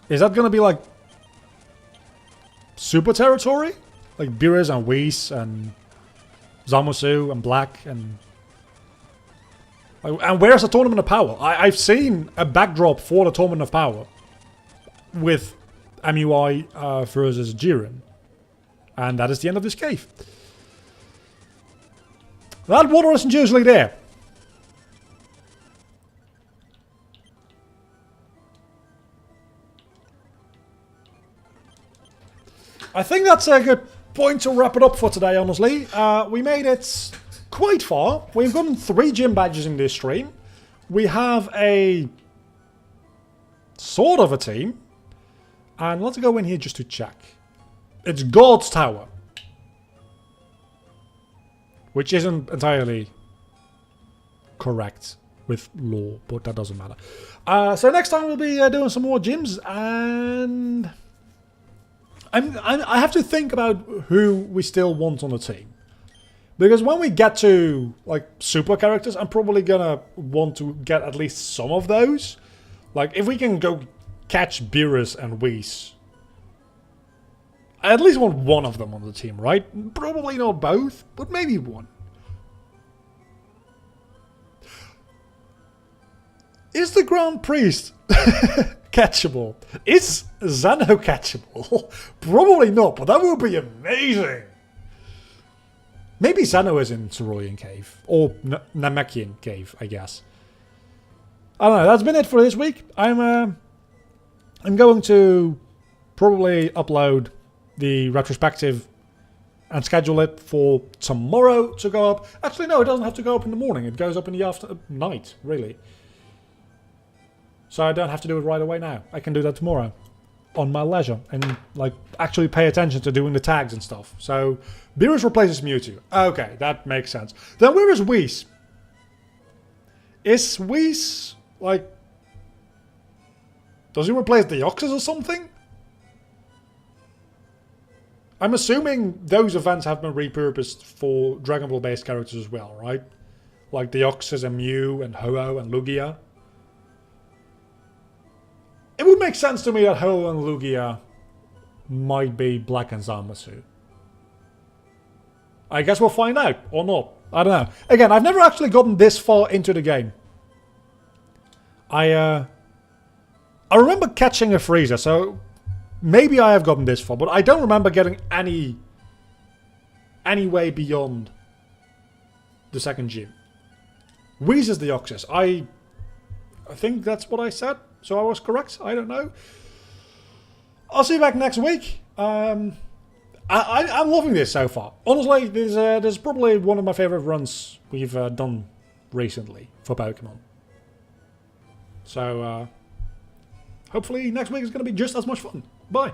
Is that gonna be like... super territory? Like Beerus and Whis and... Zamasu and Black and... And where's the Tournament of Power? I've seen a backdrop for the Tournament of Power. With MUI versus Jiren. And that is the end of this cave. That water isn't usually there. I think that's a good point to wrap it up for today, honestly. We made it quite far. We've gotten 3 gym badges in this stream. We have a... sort of a team. And let's go in here just to check. It's God's Tower. Which isn't entirely correct with lore, but that doesn't matter. So next time we'll be doing some more gyms, and... I have to think about who we still want on the team. Because when we get to, like, super characters, I'm probably gonna want to get at least some of those. Like, if we can go catch Beerus and Whis, I at least want one of them on the team, right? Probably not both, but maybe one. Is the Grand Priest catchable? Is Zeno catchable? Probably not, but that would be amazing. Maybe Zeno is in Cerulean Cave. Or Namekian Cave, I guess. I don't know, that's been it for this week. I'm going to probably upload the retrospective and schedule it for tomorrow to go up. Actually, no, it doesn't have to go up in the morning. It goes up in the night, really. So I don't have to do it right away now. I can do that tomorrow on my leisure and, like, actually pay attention to doing the tags and stuff. So Beerus replaces Mewtwo. Okay, that makes sense. Then where is Whis? Is Whis, like... does he replace Deoxys or something? I'm assuming those events have been repurposed for Dragon Ball based characters as well, right? Like Deoxys and Mew and Ho-Oh and Lugia. It would make sense to me that Ho-Oh and Lugia might be Black and Zamasu. I guess we'll find out, or not. I don't know. Again, I've never actually gotten this far into the game. I remember catching a Frieza, so maybe I have gotten this far, but I don't remember getting any way beyond the second gym. Whis is Deoxys. I think that's what I said, so I was correct. I don't know. I'll see you back next week. I'm loving this so far. Honestly, this is probably one of my favorite runs we've done recently for Pokemon. So, hopefully next week is going to be just as much fun. Bye.